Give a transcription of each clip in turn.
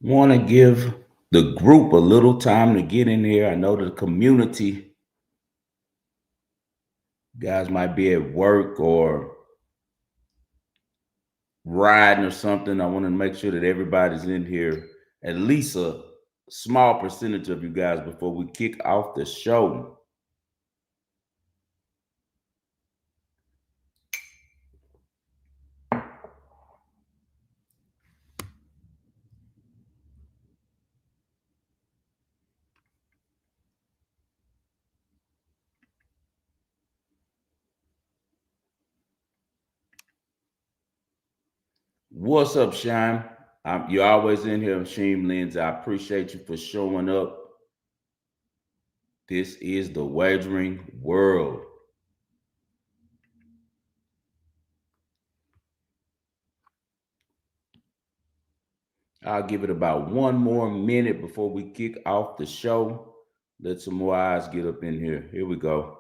Want to give the group a little time to get in here. I know the community guys might be at work or riding or something. I want to make sure that everybody's in here, at least a small percentage of you guys, before we kick off the show. What's up, Shine? You're always in here, Sheem Lens. I appreciate you for showing up. This is the Wagering World. I'll give it about one more minute before we kick off the show. Let some more eyes get up in here. Here we go.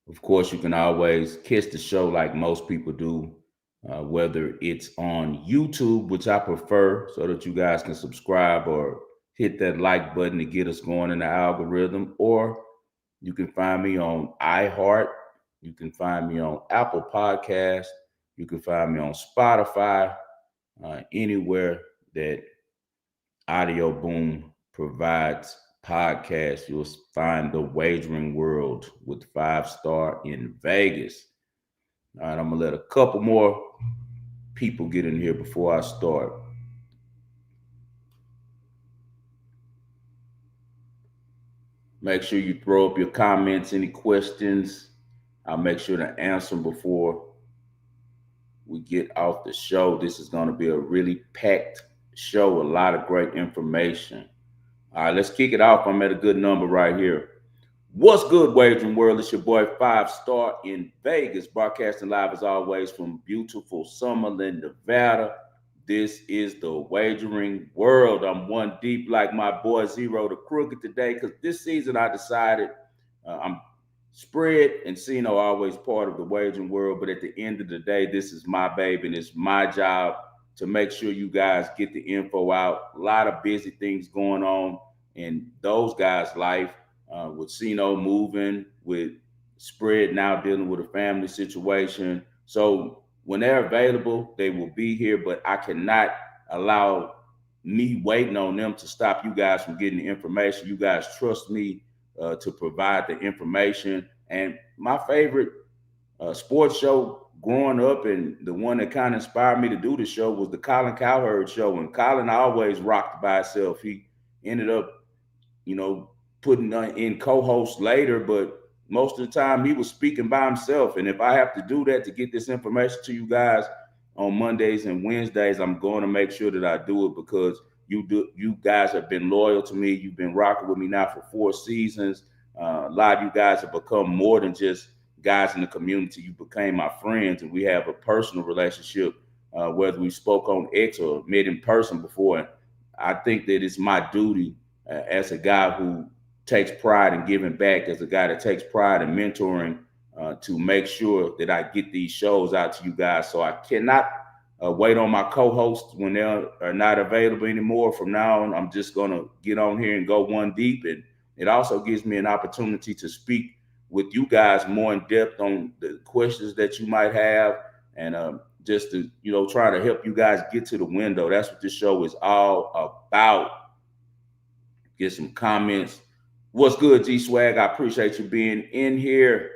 Of course, you can always catch the show like most people do, whether it's on YouTube, which I prefer, so that you guys can subscribe or hit that like button to get us going in the algorithm, or you can find me on iHeart. You can find me on Apple Podcasts. You can find me on Spotify, anywhere that Audio Boom provides podcasts. You'll find the Wagering World with 5 Star in Vegas. All right, I'm gonna let a couple more people get in here before I start. Make sure you throw up your comments, any questions. I'll make sure to answer them before we get off the show. This is going to be a really packed show, a lot of great information. All right, let's kick it off. I'm at a good number right here. What's good, Wagering World? It's your boy 5 Star in Vegas, broadcasting live as always from beautiful Summerlin, Nevada. This is the Wagering World. I'm one deep like my boy Zero the Crooked today because this season I decided I'm spread and Cino always part of the Wagering World, but at the end of the day, this is my baby and it's my job to make sure you guys get the info out. A lot of busy things going on in those guys' life, with Cino moving, with Spread now dealing with a family situation. So when they're available, they will be here, but I cannot allow me waiting on them to stop you guys from getting the information. You guys trust me to provide the information. And my favorite sports show growing up, and the one that kind of inspired me to do the show, was the Colin Cowherd show. And Colin always rocked by himself. He ended up, putting in co-hosts later, but most of the time he was speaking by himself. And if I have to do that to get this information to you guys on Mondays and Wednesdays, I'm going to make sure that I do it because you guys have been loyal to me. You've been rocking with me now for 4 seasons. A lot of you guys have become more than just guys in the community. You became my friends, and we have a personal relationship, whether we spoke on X or met in person before. And I think that it's my duty as a guy who takes pride in giving back, as a guy that takes pride in mentoring, to make sure that I get these shows out to you guys. So I cannot wait on my co-hosts when they are not available anymore. From now on, I'm just going to get on here and go one deep. And it also gives me an opportunity to speak with you guys more in depth on the questions that you might have, and just to, try to help you guys get to the window. That's what this show is all about. Get some comments. What's good, G Swag? I appreciate you being in here.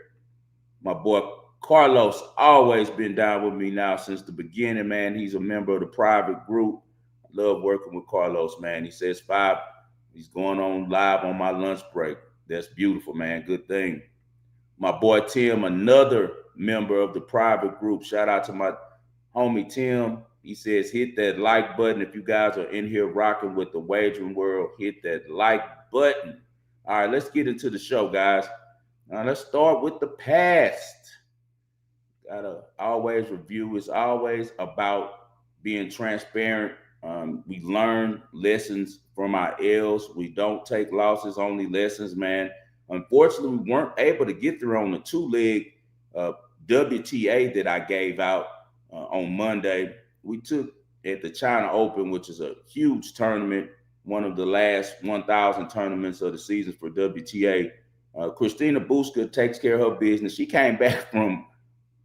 My boy Carlos always been down with me now since the beginning, man. He's a member of the private group. I love working with Carlos, man. He says 5, he's going on live on my lunch break. That's beautiful, man. Good thing. My boy Tim, another member of the private group. Shout out to my homie Tim. He says, hit that like button. If you guys are in here rocking with the Wagering World, hit that like button. All right, let's get into the show, guys. Now, let's start with the past. Gotta always review. It's always about being transparent. We learn lessons from our L's. We don't take losses, only lessons, man. Unfortunately, we weren't able to get through on the 2-leg WTA that I gave out on Monday. we took at the China Open, which is a huge tournament, one of the last 1,000 tournaments of the season for WTA. Christina Buska takes care of her business. She came back from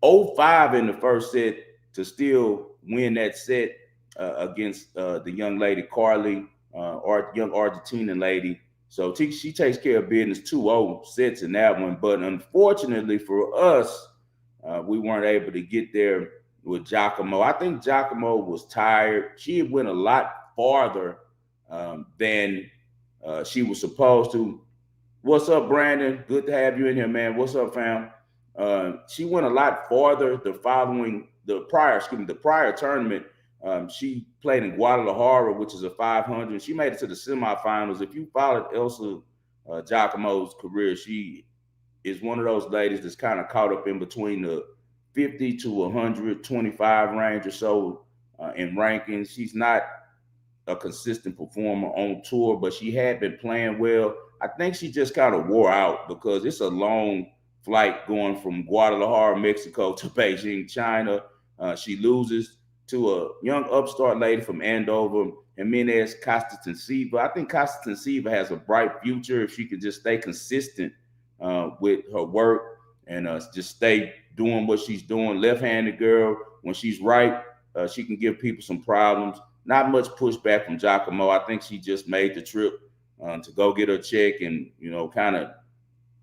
0-5 in the first set to still win that set against the young lady Carly, or young Argentinian lady. So she takes care of business 2-0 sets in that one. But unfortunately for us, we weren't able to get there with Giacomo. I think Giacomo was tired. She went a lot farther than she was supposed to. What's up, Brandon? Good to have you in here, man. What's up, fam? She went a lot farther the prior tournament. She played in Guadalajara, which is a 500. She made it to the semifinals. If you followed Elsa Giacomo's career, she is one of those ladies that's kind of caught up in between the 50 to 125 range or so in rankings. She's not a consistent performer on tour, but she had been playing well. I think she just kind of wore out because it's a long flight going from Guadalajara, Mexico to Beijing, China. She loses to a young upstart lady from Andover, Jimenez Costatensiva. I think Costatensiva has a bright future if she can just stay consistent with her work and just stay doing what she's doing. Left-handed girl, when she's right, she can give people some problems. Not much pushback from Giacomo. I think she just made the trip to go get her check and, kind of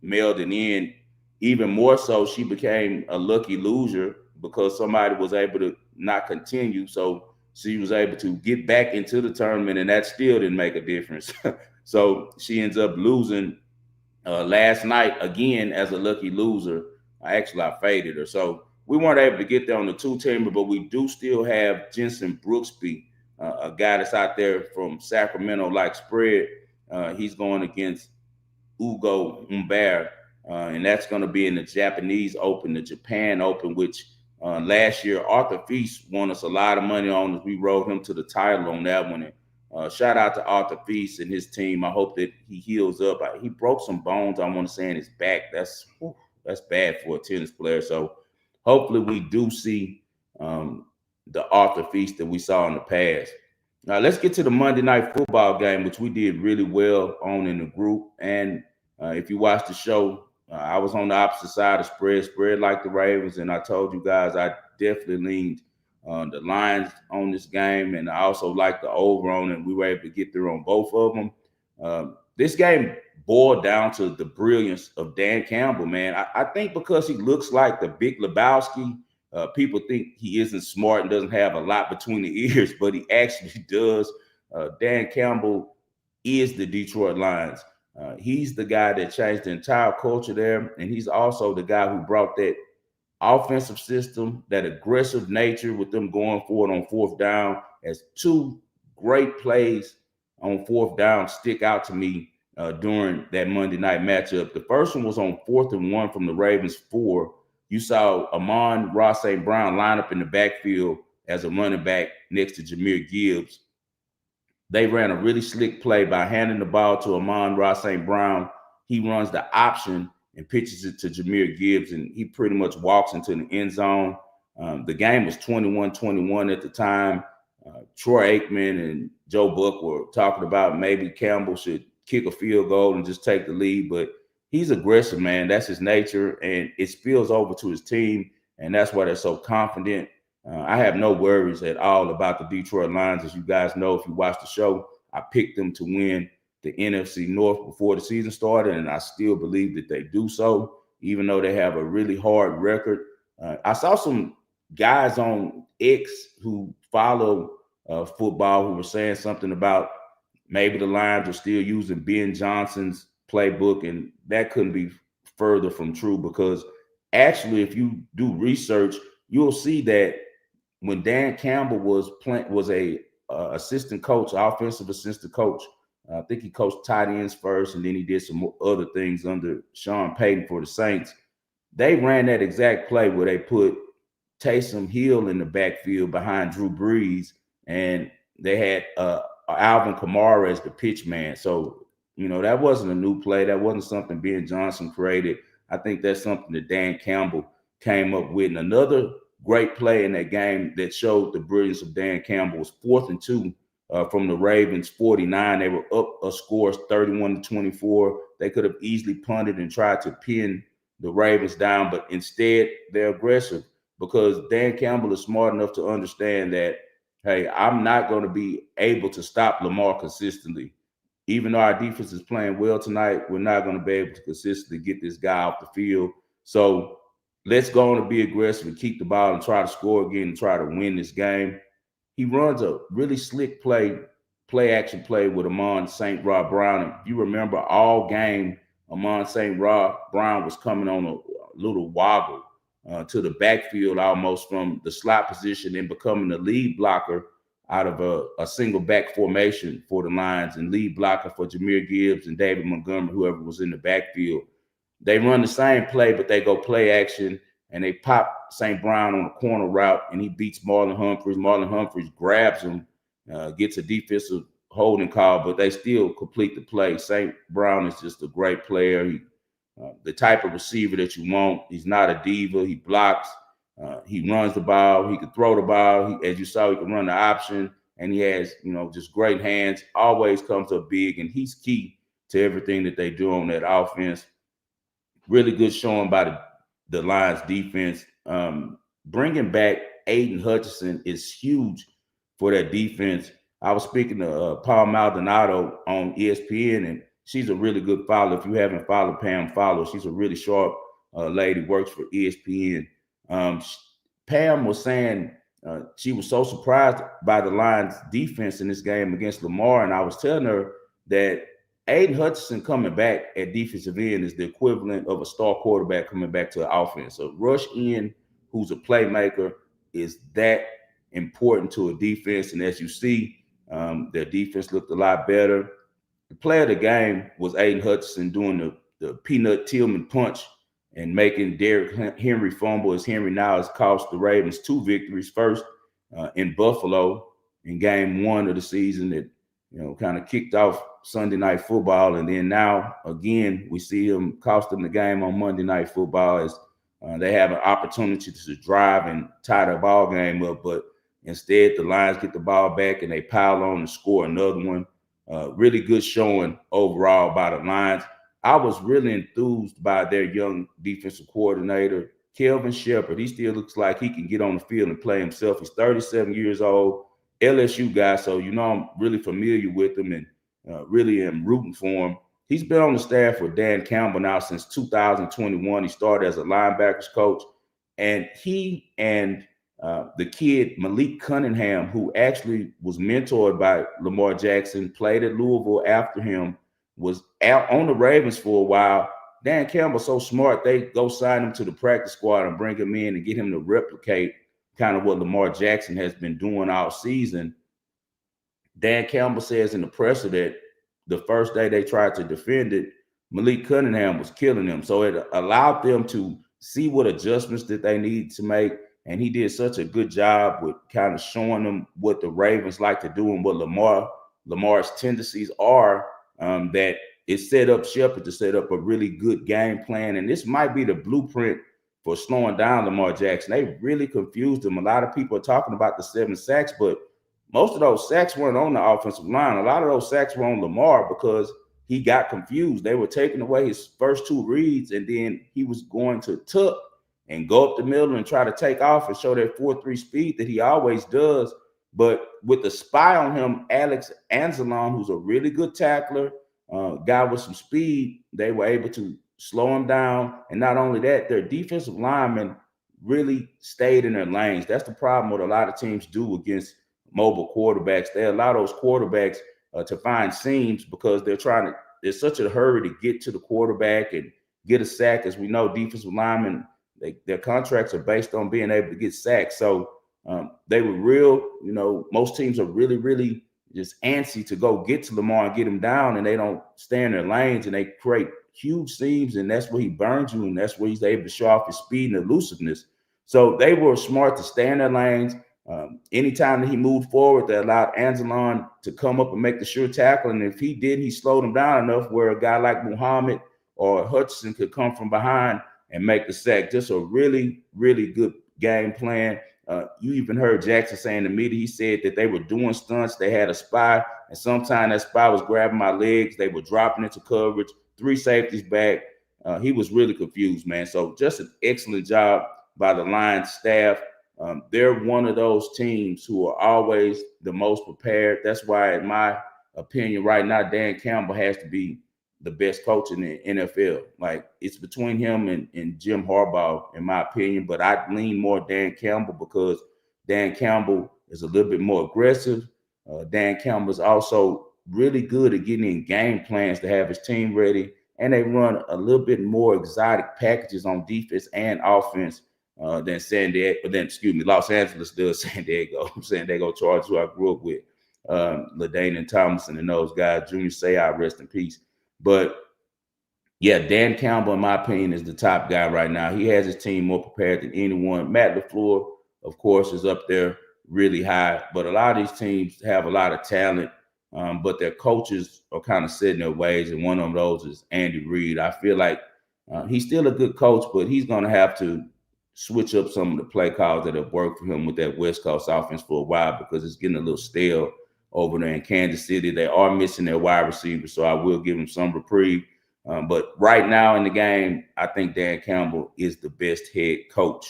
mailed it in. Even more so, she became a lucky loser because somebody was able to not continue. So she was able to get back into the tournament, and that still didn't make a difference. So she ends up losing last night again as a lucky loser. I faded her. So we weren't able to get there on the two-teamer, but we do still have Jensen Brooksby, a guy that's out there from Sacramento like spread. He's going against Ugo Humbert, and that's going to be in the Japanese Open, the Japan Open, which last year Arthur Feast won us a lot of money on as we rode him to the title on that one. And shout out to Arthur Feast and his team. I hope that he heals up. He broke some bones, I want to say, in his back. That's bad for a tennis player. So hopefully we do see the Arthur Feast that we saw in the past. Now let's get to the Monday Night Football game, which we did really well on in the group. And if you watch the show, I was on the opposite side of spread like the Ravens, and I told you guys I definitely leaned the Lions on this game, and I also like the over on it. We were able to get through on both of them. This game boiled down to the brilliance of Dan Campbell, man. I think because he looks like the Big Lebowski, people think he isn't smart and doesn't have a lot between the ears, but he actually does. Dan Campbell is the Detroit Lions. He's the guy that changed the entire culture there, and he's also the guy who brought that offensive system, that aggressive nature with them going forward on fourth down. As two great plays on fourth down stick out to me during that Monday night matchup. The first one was on 4th and 1 from the Ravens 4. You saw Amon-Ra St. Brown line up in the backfield as a running back next to Jahmyr Gibbs. They ran a really slick play by handing the ball to Amon-Ra St. Brown. He runs the option and pitches it to Jahmyr Gibbs, and he pretty much walks into the end zone. The game was 21-21 at the time. Troy Aikman and Joe Buck were talking about maybe Campbell should kick a field goal and just take the lead, but he's aggressive, man. That's his nature, and it spills over to his team, and that's why they're so confident. I have no worries at all about the Detroit Lions. As you guys know, if you watch the show, I picked them to win the NFC North before the season started, and I still believe that they do so, even though they have a really hard record. I saw some guys on X who follow football who were saying something about maybe the Lions are still using Ben Johnson's playbook, and that couldn't be further from true, because actually, if you do research, you'll see that when Dan Campbell was a assistant coach, offensive assistant coach, I think he coached tight ends first, and then he did some other things under Sean Payton for the Saints. They ran that exact play where they put Taysom Hill in the backfield behind Drew Brees, and they had Alvin Kamara as the pitch man. So, that wasn't a new play. That wasn't something Ben Johnson created. I think that's something that Dan Campbell came up with. And another great play in that game that showed the brilliance of Dan Campbell. It was 4th and 2 from the Ravens 49. They were up a score 31-24. They could have easily punted and tried to pin the Ravens down, but instead they're aggressive because Dan Campbell is smart enough to understand that, hey, I'm not going to be able to stop Lamar consistently. Even though our defense is playing well tonight, we're not going to be able to consistently get this guy off the field. So let's go on and be aggressive and keep the ball and try to score again and try to win this game. He runs a really slick play action play with Amon St. Rod Brown. And you remember all game, Amon St. Rod Brown was coming on a little wobble to the backfield almost from the slot position and becoming the lead blocker out of a single back formation for the Lions and lead blocker for Jahmyr Gibbs and David Montgomery, whoever was in the backfield. They run the same play, but they go play action and they pop St. Brown on a corner route and he beats Marlon Humphreys. Marlon Humphreys grabs him, gets a defensive holding call, but they still complete the play. St. Brown is just a great player. The type of receiver that you want. He's not a diva. He blocks. He runs the ball. He can throw the ball. As you saw, he can run the option, and he has, just great hands. Always comes up big, and he's key to everything that they do on that offense. Really good showing by the Lions defense. Bringing back Aiden Hutchinson is huge for that defense. I was speaking to Paul Maldonado on ESPN, and she's a really good follower. If you haven't followed Pam, follow. She's a really sharp lady, works for ESPN. Pam was saying she was so surprised by the Lions defense in this game against Lamar. And I was telling her that Aiden Hutchinson coming back at defensive end is the equivalent of a star quarterback coming back to the offense. A rush end who's a playmaker is that important to a defense. And as you see, their defense looked a lot better. The play of the game was Aiden Hutchinson doing the Peanut Tillman punch and making Derrick Henry fumble, as Henry now has cost the Ravens 2 victories. First in Buffalo in game 1 of the season that, kind of kicked off Sunday Night Football. And then now, again, we see him cost them the game on Monday Night Football as they have an opportunity to drive and tie the ball game up. But instead, the Lions get the ball back and they pile on and score another one. Really good showing overall by the Lions. I was really enthused by their young defensive coordinator, Kelvin Shepherd. He still looks like he can get on the field and play himself. He's 37 years old, LSU guy, so I'm really familiar with him and really am rooting for him. He's been on the staff with Dan Campbell now since 2021. He started as a linebackers coach, and he and the kid Malik Cunningham, who actually was mentored by Lamar Jackson, played at Louisville after him, was out on the Ravens for a while. Dan Campbell's so smart, they go sign him to the practice squad and bring him in and get him to replicate kind of what Lamar Jackson has been doing all season. Dan Campbell says in the presser that the first day they tried to defend it, Malik Cunningham was killing them. So it allowed them to see what adjustments that they need to make. And he did such a good job with kind of showing them what the Ravens like to do and what Lamar's tendencies are, that it set up Shepard to set up a really good game plan. And this might be the blueprint for slowing down Lamar Jackson. They really confused him. A lot of people are talking about the 7 sacks, but most of those sacks weren't on the offensive line. A lot of those sacks were on Lamar because he got confused. They were taking away his first 2 reads, and then he was going to tuck and go up the middle and try to take off and show that 4.3 speed that he always does. But with the spy on him, Alex Anzalone, who's a really good tackler, guy with some speed, they were able to slow him down. And not only that, their defensive linemen really stayed in their lanes. That's the problem what a lot of teams do against mobile quarterbacks. They allow those quarterbacks to find seams because there's such a hurry to get to the quarterback and get a sack. As we know, defensive linemen, their contracts are based on being able to get sacked. So they were real, most teams are really, really just antsy to go get to Lamar and get him down, and they don't stay in their lanes and they create huge seams, and that's where he burns you, and that's where he's able to show off his speed and elusiveness. So they were smart to stay in their lanes. Anytime that he moved forward, they allowed Anzalone to come up and make the sure tackle, and if he did, he slowed him down enough where a guy like Muhammad or Hutchinson could come from behind and make the sack. Just a really, really good game plan. You even heard Jackson say in the media, he said that they were doing stunts. They had a spy, and sometimes that spy was grabbing my legs. They were dropping into coverage, 3 safeties back. He was really confused, man. So just an excellent job by the Lions staff. They're one of those teams who are always the most prepared. That's why, in my opinion, right now, Dan Campbell has to be the best coach in the NFL. Like, it's between him and Jim Harbaugh, in my opinion. But I lean more Dan Campbell because Dan Campbell is a little bit more aggressive. Dan Campbell is also really good at getting in game plans to have his team ready. And they run a little bit more exotic packages on defense and offense than Los Angeles does San Diego Chargers, who I grew up with. LaDainian Tomlinson and those guys, Junior Seau, rest in peace. But yeah, Dan Campbell, in my opinion, is the top guy right now. He has his team more prepared than anyone. Matt LaFleur, of course, is up there really high. But a lot of these teams have a lot of talent, but their coaches are kind of set in their ways. And one of those is Andy Reid. I feel like he's still a good coach, but he's going to have to switch up some of the play calls that have worked for him with that West Coast offense for a while, because it's getting a little stale over there in Kansas City. They are missing their wide receivers, so I will give them some reprieve. But right now in the game, I think Dan Campbell is the best head coach.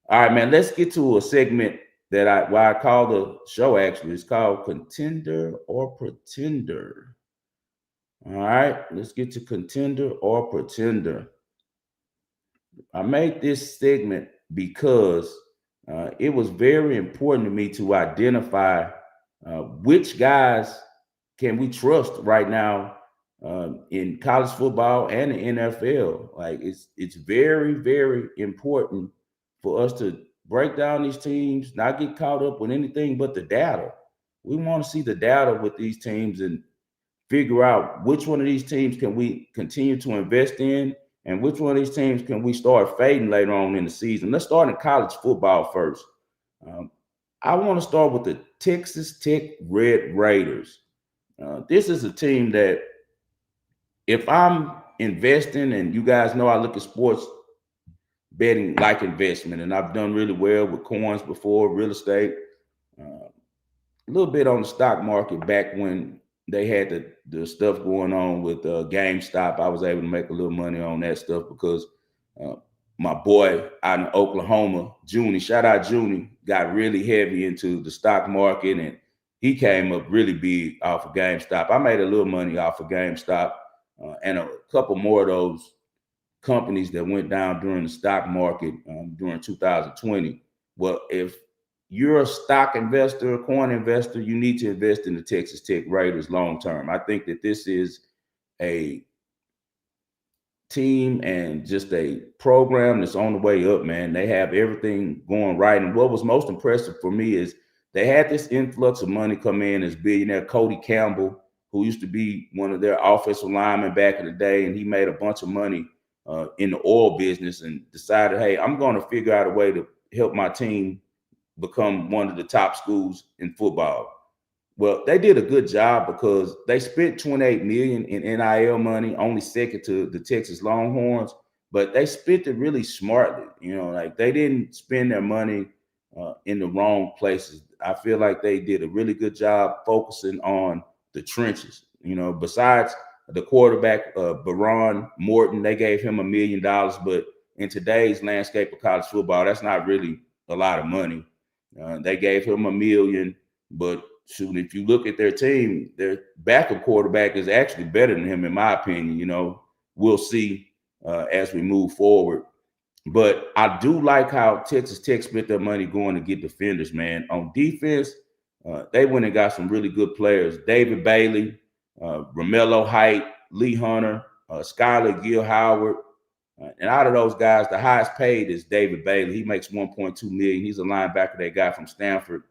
All right, man, let's get to a segment that I call the show, actually. It's called Contender or Pretender. All right, let's get to Contender or Pretender. I made this segment because it was very important to me to identify which guys can we trust right now in college football and the NFL. Like, it's very, very important for us to break down these teams, not get caught up with anything but the data. We want to see the data with these teams and figure out which one of these teams can we continue to invest in and which one of these teams can we start fading later on in the season. Let's start in college football first. I want to start with the Texas Tech Red Raiders. This is a team that, if I'm investing, and you guys know I look at sports betting like investment, and I've done really well with coins before, real estate, a little bit on the stock market back when they had the stuff going on with GameStop. I was able to make a little money on that stuff because my boy out in Oklahoma, Junie, shout out Junie, got really heavy into the stock market, and he came up really big off of GameStop. I made a little money off of GameStop and a couple more of those companies that went down during the stock market during 2020. Well, if you're a stock investor, a coin investor, you need to invest in the Texas Tech Raiders long term. I think that this is a team and just a program that's on the way up, man. They have everything going right. And what was most impressive for me is they had this influx of money come in as billionaire Cody Campbell, who used to be one of their offensive linemen back in the day, and he made a bunch of money in the oil business and decided, hey, I'm going to figure out a way to help my team become one of the top schools in football. Well, they did a good job because they spent $28 million in NIL money, only second to the Texas Longhorns, but they spent it really smartly. You know, like, they didn't spend their money in the wrong places. I feel like they did a really good job focusing on the trenches. You know, besides the quarterback, Baron Morton, they gave him $1 million, but in today's landscape of college football, that's not really a lot of money. They gave him $1 million, but shoot, if you look at their team, their backup quarterback is actually better than him, in my opinion. You know, we'll see as we move forward. But I do like how Texas Tech spent their money going to get defenders, man. On defense, they went and got some really good players. David Bailey, Romello Height, Lee Hunter, Skylar Gill Howard. And out of those guys, the highest paid is David Bailey. He makes $1.2 million. He's a linebacker, that guy from Stanford.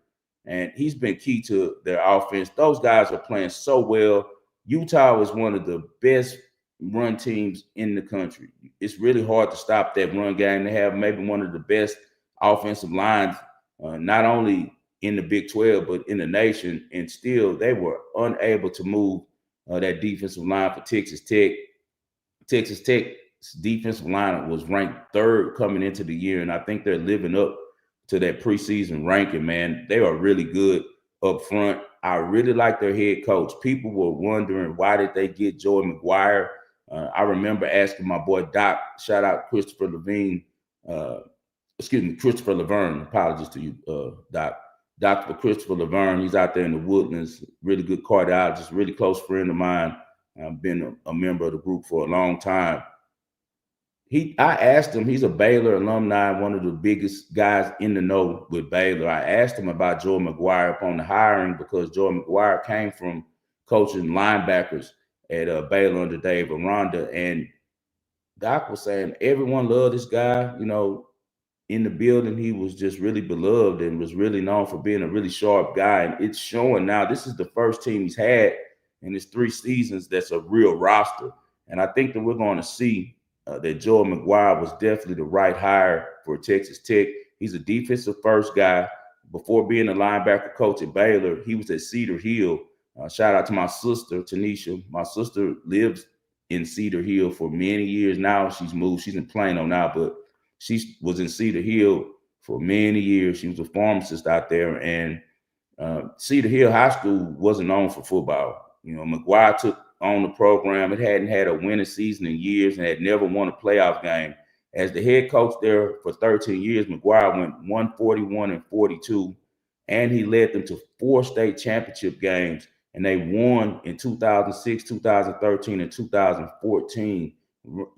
And he's been key to their offense. Those guys are playing so well. Utah is one of the best run teams in the country. It's really hard to stop that run game. They have maybe one of the best offensive lines, not only in the Big 12, but in the nation. And still, they were unable to move that defensive line for Texas Tech. Texas Tech's defensive line was ranked 3rd coming into the year, and I think they're living up to that preseason ranking, man. They are really good up front. I really like their head coach. People were wondering, why did they get Joey McGuire? I remember asking my boy Doc, shout out Christopher Levine, Christopher Laverne. Apologies to you, Doc. Dr. Christopher Laverne, he's out there in the Woodlands, really good cardiologist, really close friend of mine. I've been a member of the group for a long time. I asked him, he's a Baylor alumni, one of the biggest guys in the know with Baylor. I asked him about Joey McGuire upon the hiring, because Joey McGuire came from coaching linebackers at Baylor under Dave Aranda. And Doc was saying everyone loved this guy, in the building. He was just really beloved and was really known for being a really sharp guy. And it's showing now. This is the first team he's had in his 3 seasons that's a real roster. And I think that we're going to see that Joel McGuire was definitely the right hire for Texas Tech. He's a defensive first guy. Before being a linebacker coach at Baylor, he was at Cedar Hill. Shout out to my sister, Tanisha. My sister lives in Cedar Hill for many years now. She's moved. She's in Plano now, but she was in Cedar Hill for many years. She was a pharmacist out there, and Cedar Hill High School wasn't known for football. McGuire took on the program. It hadn't had a winning season in years and had never won a playoff game. As the head coach there for 13 years, McGuire went 141-42, and he led them to 4 state championship games. And they won in 2006, 2013, and 2014.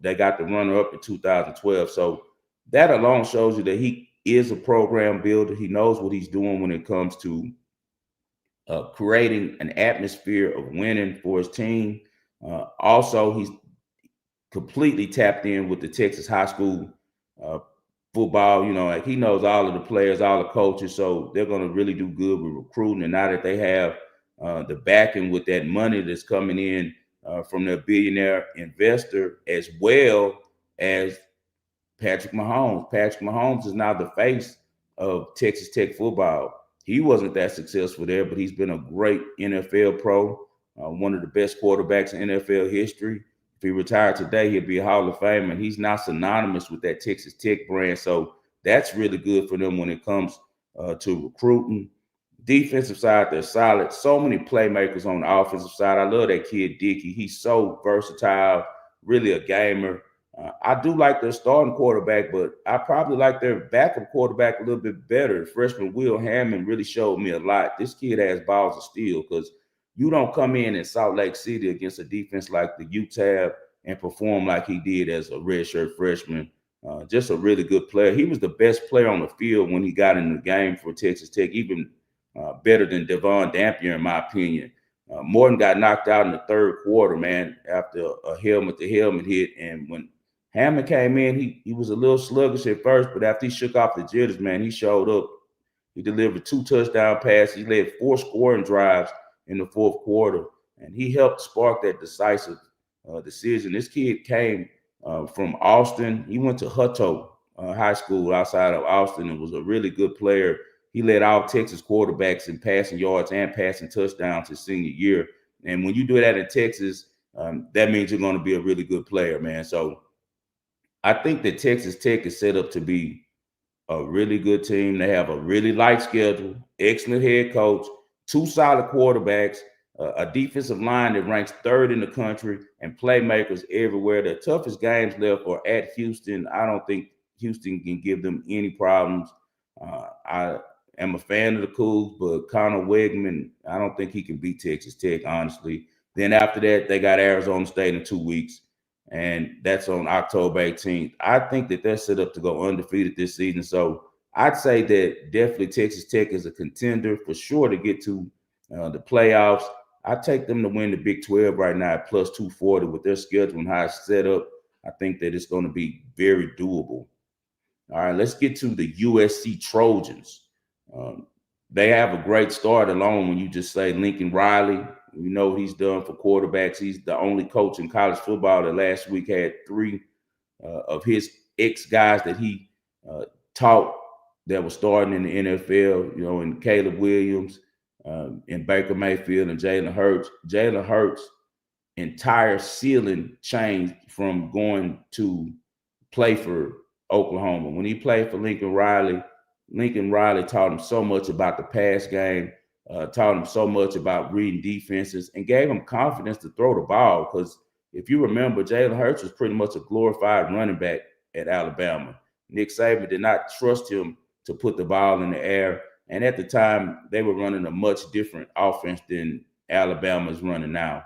They got the runner-up in 2012. So that alone shows you that he is a program builder. He knows what he's doing when it comes to creating an atmosphere of winning for his team. Also, he's completely tapped in with the Texas high school football. Like he knows all of the players, all the coaches, so they're going to really do good with recruiting. And now that they have the backing with that money that's coming in from their billionaire investor, as well as Patrick Mahomes. Patrick Mahomes is now the face of Texas Tech football. He wasn't that successful there, but he's been a great NFL pro, one of the best quarterbacks in NFL history. If he retired today, he'd be a Hall of Famer, and he's now synonymous with that Texas Tech brand. So that's really good for them when it comes to recruiting. Defensive side, they're solid. So many playmakers on the offensive side. I love that kid, Dickey. He's so versatile, really a gamer. I do like their starting quarterback, but I probably like their backup quarterback a little bit better. Freshman Will Hammond really showed me a lot. This kid has balls of steel, because you don't come in Salt Lake City against a defense like the UTEP and perform like he did as a redshirt freshman. Just a really good player. He was the best player on the field when he got in the game for Texas Tech, even better than Devon Dampier, in my opinion. Morton got knocked out in the 3rd quarter, man, after a helmet-to-helmet hit. And when Hammond came in, he was a little sluggish at first, but after he shook off the jitters, man, he showed up. He delivered 2 touchdown passes. He led 4 scoring drives in the 4th quarter, and he helped spark that decisive decision. This kid came from Austin. He went to Hutto High School outside of Austin and was a really good player. He led all Texas quarterbacks in passing yards and passing touchdowns his senior year. And when you do that in Texas, that means you're going to be a really good player, man. So I think that Texas Tech is set up to be a really good team. They have a really light schedule, excellent head coach, 2 solid quarterbacks, a defensive line that ranks 3rd in the country, and playmakers everywhere. The toughest games left are at Houston. I don't think Houston can give them any problems. I am a fan of the Cougs, but Connor Wegman, I don't think he can beat Texas Tech, honestly. Then after that, they got Arizona State in 2 weeks, and that's on October 18th. I think that they're set up to go undefeated this season. So I'd say that definitely Texas Tech is a contender for sure to get to the playoffs. I take them to win the Big 12 right now at plus 240 with their schedule and how it's set up. I think that it's going to be very doable. All right, let's get to the USC Trojans. They have a great start alone when you just say Lincoln Riley. You know what he's done for quarterbacks. He's the only coach in college football that last week had 3 of his ex-guys that he taught that were starting in the NFL, and Caleb Williams, and Baker Mayfield, and Jalen Hurts. Jalen Hurts' entire ceiling changed from going to play for Oklahoma. When he played for Lincoln Riley, Lincoln Riley taught him so much about the pass game, taught him so much about reading defenses, and gave him confidence to throw the ball. Because if you remember, Jalen Hurts was pretty much a glorified running back at Alabama. Nick Saban did not trust him to put the ball in the air. And at the time, they were running a much different offense than Alabama is running now.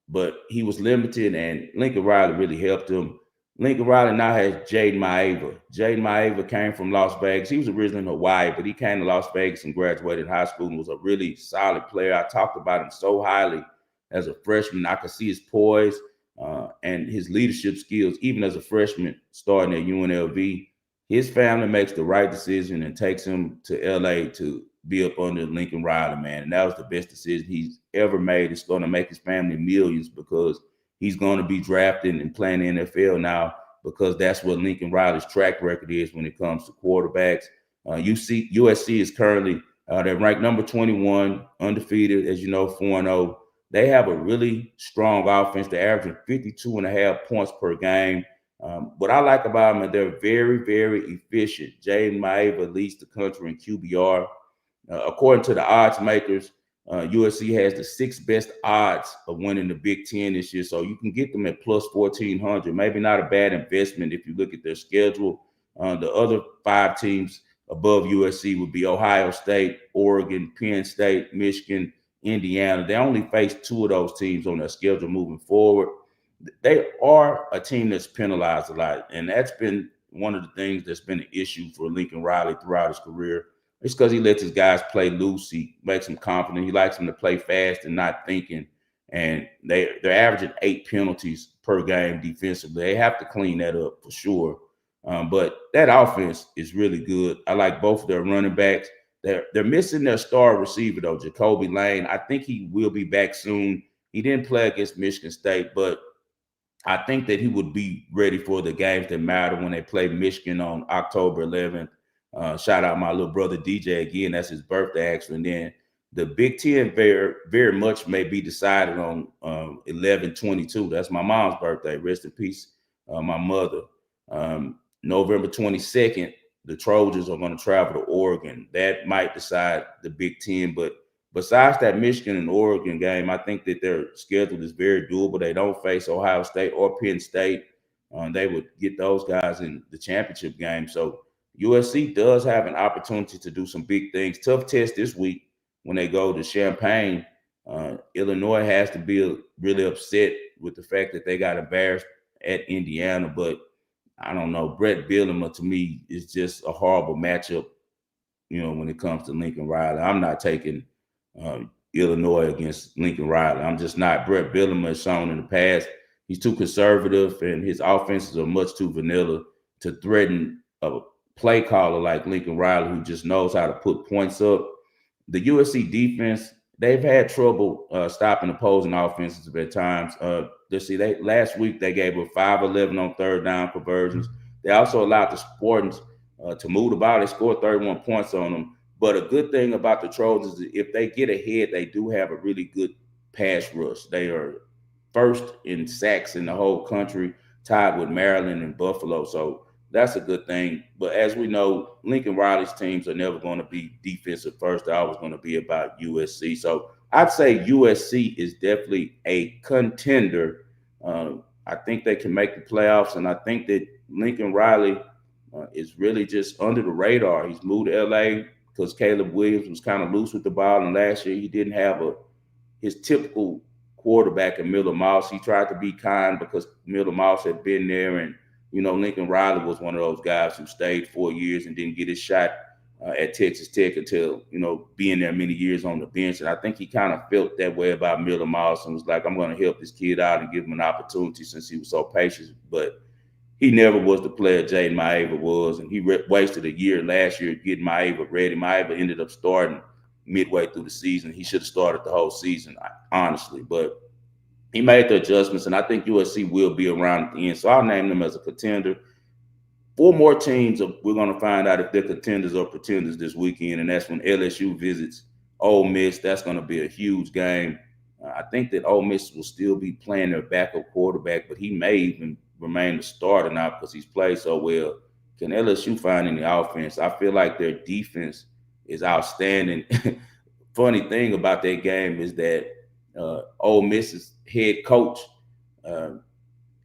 But he was limited, and Lincoln Riley really helped him. Lincoln Riley now has Jaden Maeva. Jaden Maeva came from Las Vegas. He was originally in Hawaii, but he came to Las Vegas and graduated high school and was a really solid player. I talked about him so highly as a freshman. I could see his poise and his leadership skills, even as a freshman starting at UNLV. His family makes the right decision and takes him to LA to be up under Lincoln Riley, man. And that was the best decision he's ever made. It's going to make his family millions because he's going to be drafted and playing in the NFL now because that's what Lincoln Riley's track record is when it comes to quarterbacks. USC is currently, they're ranked number 21, undefeated, as you know, 4-0. They have a really strong offense. They're averaging 52.5 points per game. What I like about them is they're very, very efficient. Jaden Maeva leads the country in QBR. According to the odds makers, USC has the 6th best odds of winning the Big Ten this year. So you can get them at plus 1,400. Maybe not a bad investment if you look at their schedule. The other 5 teams above USC would be Ohio State, Oregon, Penn State, Michigan, Indiana. They only face 2 of those teams on their schedule moving forward. They are a team that's penalized a lot, and that's been one of the things that's been an issue for Lincoln Riley throughout his career. It's because he lets his guys play loose. He makes them confident. He likes them to play fast and not thinking. And they're averaging 8 penalties per game defensively. They have to clean that up for sure. But that offense is really good. I like both of their running backs. They're missing their star receiver, though, Jacoby Lane. I think he will be back soon. He didn't play against Michigan State, but I think that he would be ready for the games that matter when they play Michigan on October 11th. Shout out my little brother DJ again. That's his birthday, actually. And then the Big Ten very, very much may be decided on 11/22. That's my mom's birthday. Rest in peace, my mother. November 22nd, the Trojans are going to travel to Oregon. That might decide the Big Ten. But besides that Michigan and Oregon game, I think that their schedule is very doable. They don't face Ohio State or Penn State. They would get those guys in the championship game. So USC does have an opportunity to do some big things. Tough test this week when they go to Champaign. Illinois has to be really upset with the fact that they got embarrassed at Indiana. But I don't know. Brett Bielema, to me, is just a horrible matchup, when it comes to Lincoln Riley. I'm not taking Illinois against Lincoln Riley. I'm just not. Brett Bielema has shown in the past he's too conservative and his offenses are much too vanilla to threaten a play caller like Lincoln Riley, who just knows how to put points up. The USC defense, they've had trouble stopping opposing offenses at times. Last week they gave up 5-11 on third down conversions. They also allowed the Spartans to move the ball. They scored 31 points on them. But a good thing about the Trojans is if they get ahead, they do have a really good pass rush. They are first in sacks in the whole country, tied with Maryland and Buffalo. So that's a good thing. But as we know, Lincoln Riley's teams are never going to be defensive first. They're always going to be about USC. So I'd say USC is definitely a contender. I think they can make the playoffs, and I think that Lincoln Riley is really just under the radar. He's moved to LA because Caleb Williams was kind of loose with the ball, and last year he didn't have his typical quarterback in Miller Mouse. He tried to be kind because Miller Mouse had been there, and Lincoln Riley was one of those guys who stayed 4 years and didn't get his shot at Texas Tech until, being there many years on the bench. And I think he kind of felt that way about Miller Mouse and was like, I'm going to help this kid out and give him an opportunity since he was so patient. But he never was the player Jaden Maeva was. And he wasted a year last year getting Maeva ready. Maeva ended up starting midway through the season. He should have started the whole season, honestly. But he made the adjustments, and I think USC will be around at the end. So I'll name them as a contender. 4 more teams, we're going to find out if they're contenders or pretenders this weekend, and that's when LSU visits Ole Miss. That's going to be a huge game. I think that Ole Miss will still be playing their backup quarterback, but he may even remain the starter now because he's played so well. can LSU find any offense? I feel like their defense is outstanding. Funny thing about that game is that Ole Miss's head coach, uh,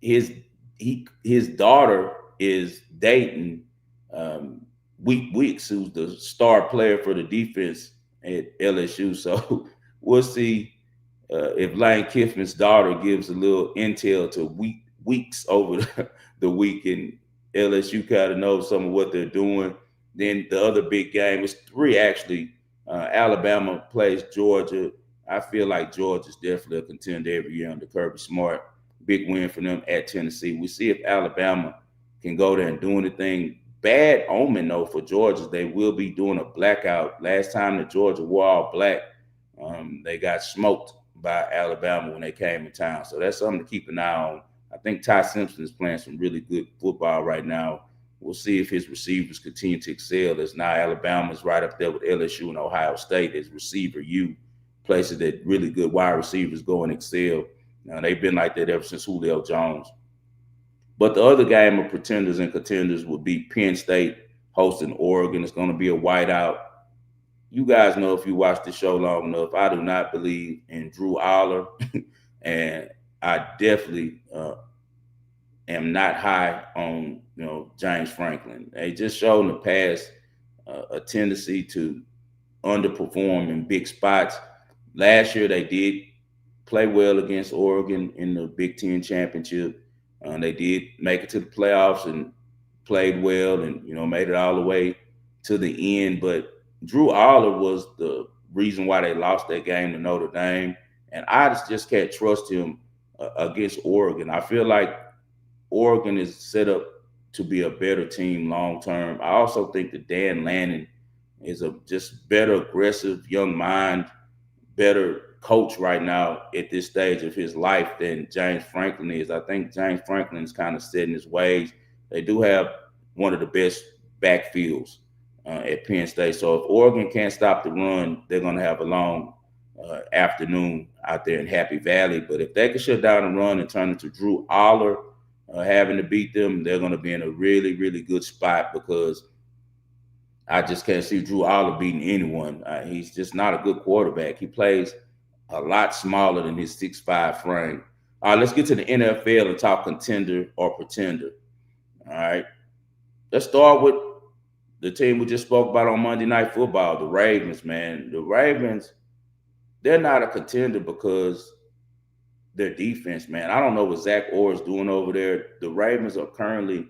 his his daughter is dating um, Weeks, who's the star player for the defense at LSU. So we'll see if Lane Kiffin's daughter gives a little intel to Weeks over the weekend. LSU kind of knows some of what they're doing. Then the other big game is three actually. Alabama plays Georgia. I feel like Georgia's definitely a contender every year under Kirby Smart. Big win for them at Tennessee. We see if Alabama can go there and do anything. Bad omen though for Georgia. They will be doing a blackout. Last time the Georgia wore all black, they got smoked by Alabama when they came in town. So that's something to keep an eye on. I think Ty Simpson is playing some really good football right now. We'll see if his receivers continue to excel. As now Alabama's right up there with LSU and Ohio State as receiver U, places that really good wide receivers go and excel. Now they've been like that ever since Julio Jones. But the other game of pretenders and contenders would be Penn State hosting Oregon. It's going to be a whiteout. You guys know if you watch the show long enough, I do not believe in Drew Aller, and I definitely am not high on James Franklin. They just showed in the past a tendency to underperform in big spots. Last year they did play well against Oregon in the Big Ten championship. They did make it to the playoffs and played well, and made it all the way to the end. But Drew Aller was the reason why they lost that game to Notre Dame, and I just can't trust him against Oregon. I feel like Oregon is set up to be a better team long term. I also think that Dan Lanning is a just better aggressive young mind, better coach right now at this stage of his life than James Franklin is. I think James Franklin is kind of set in his ways. They do have one of the best backfields at Penn State. So if Oregon can't stop the run, they're going to have a long afternoon out there in Happy Valley. But if they can shut down the run and turn it to Drew Aller having to beat them, they're going to be in a really, really good spot, because I just can't see Drew Aller beating anyone. He's just not a good quarterback. He plays a lot smaller than his 6'5" frame. All right, let's get to the NFL and talk contender or pretender. All right. Let's start with the team we just spoke about on Monday Night Football, the Ravens, man. The Ravens, they're not a contender because their defense, man. I don't know what Zach Orr is doing over there. The Ravens are currently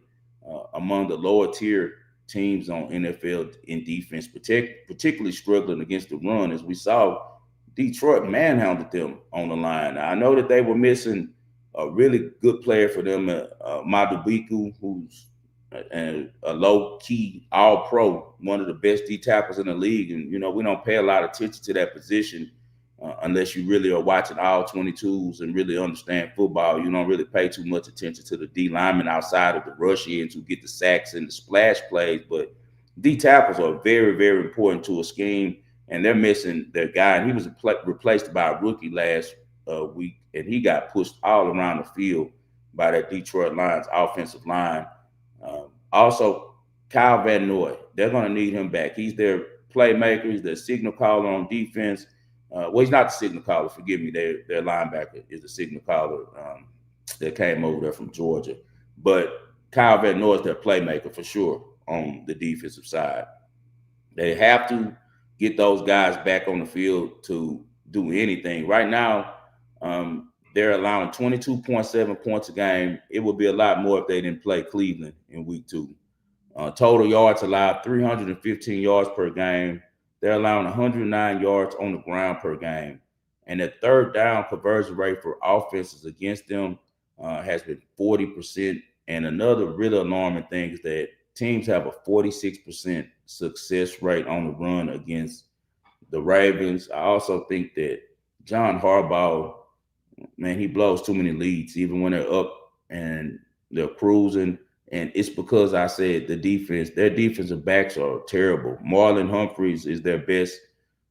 among the lower tier teams on NFL in defense, particularly struggling against the run, as we saw Detroit manhandled them on the line. Now, I know that they were missing a really good player for them, Madubuike, who's a low-key all-pro, one of the best D tackles in the league. And, we don't pay a lot of attention to that position unless you really are watching all 22s and really understand football. You don't really pay too much attention to the D linemen outside of the rush ends who get the sacks and the splash plays. But D tackles are very, very important to a scheme, and they're missing their guy. And he was replaced by a rookie last week, and he got pushed all around the field by that Detroit Lions offensive line. Also, Kyle Van Noy, they're going to need him back. He's their playmaker. He's their signal caller on defense. Well, he's not the signal caller. Forgive me. Their linebacker is the signal caller that came over there from Georgia. But Kyle Van Noy is their playmaker for sure on the defensive side. They have to get those guys back on the field to do anything. Right now, they're allowing 22.7 points a game. It would be a lot more if they didn't play Cleveland in week 2. Total yards allowed 315 yards per game. They're allowing 109 yards on the ground per game. And the third down conversion rate for offenses against them has been 40%. And another really alarming thing is that teams have a 46% success rate on the run against the Ravens. I also think that John Harbaugh, man, he blows too many leads, even when they're up and they're cruising. And it's because I said their defensive backs are terrible. Marlon Humphreys is their best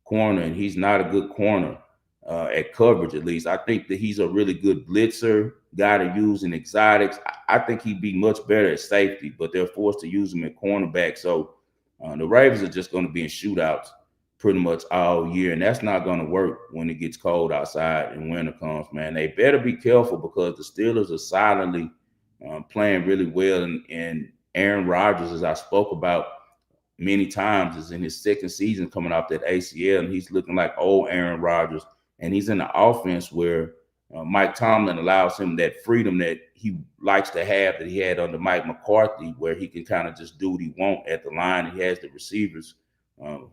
corner, and he's not a good corner at coverage, at least. I think that he's a really good blitzer, guy to use in exotics. I think he'd be much better at safety, but they're forced to use him at cornerback. So the Ravens are just going to be in shootouts pretty much all year, and that's not going to work when it gets cold outside and winter comes, man. They better be careful because the Steelers are silently playing really well, and Aaron Rodgers, as I spoke about many times, is in his second season coming off that ACL, and he's looking like old Aaron Rodgers, and he's in an offense where Mike Tomlin allows him that freedom that he likes to have that he had under Mike McCarthy, where he can kind of just do what he wants at the line. He has the receivers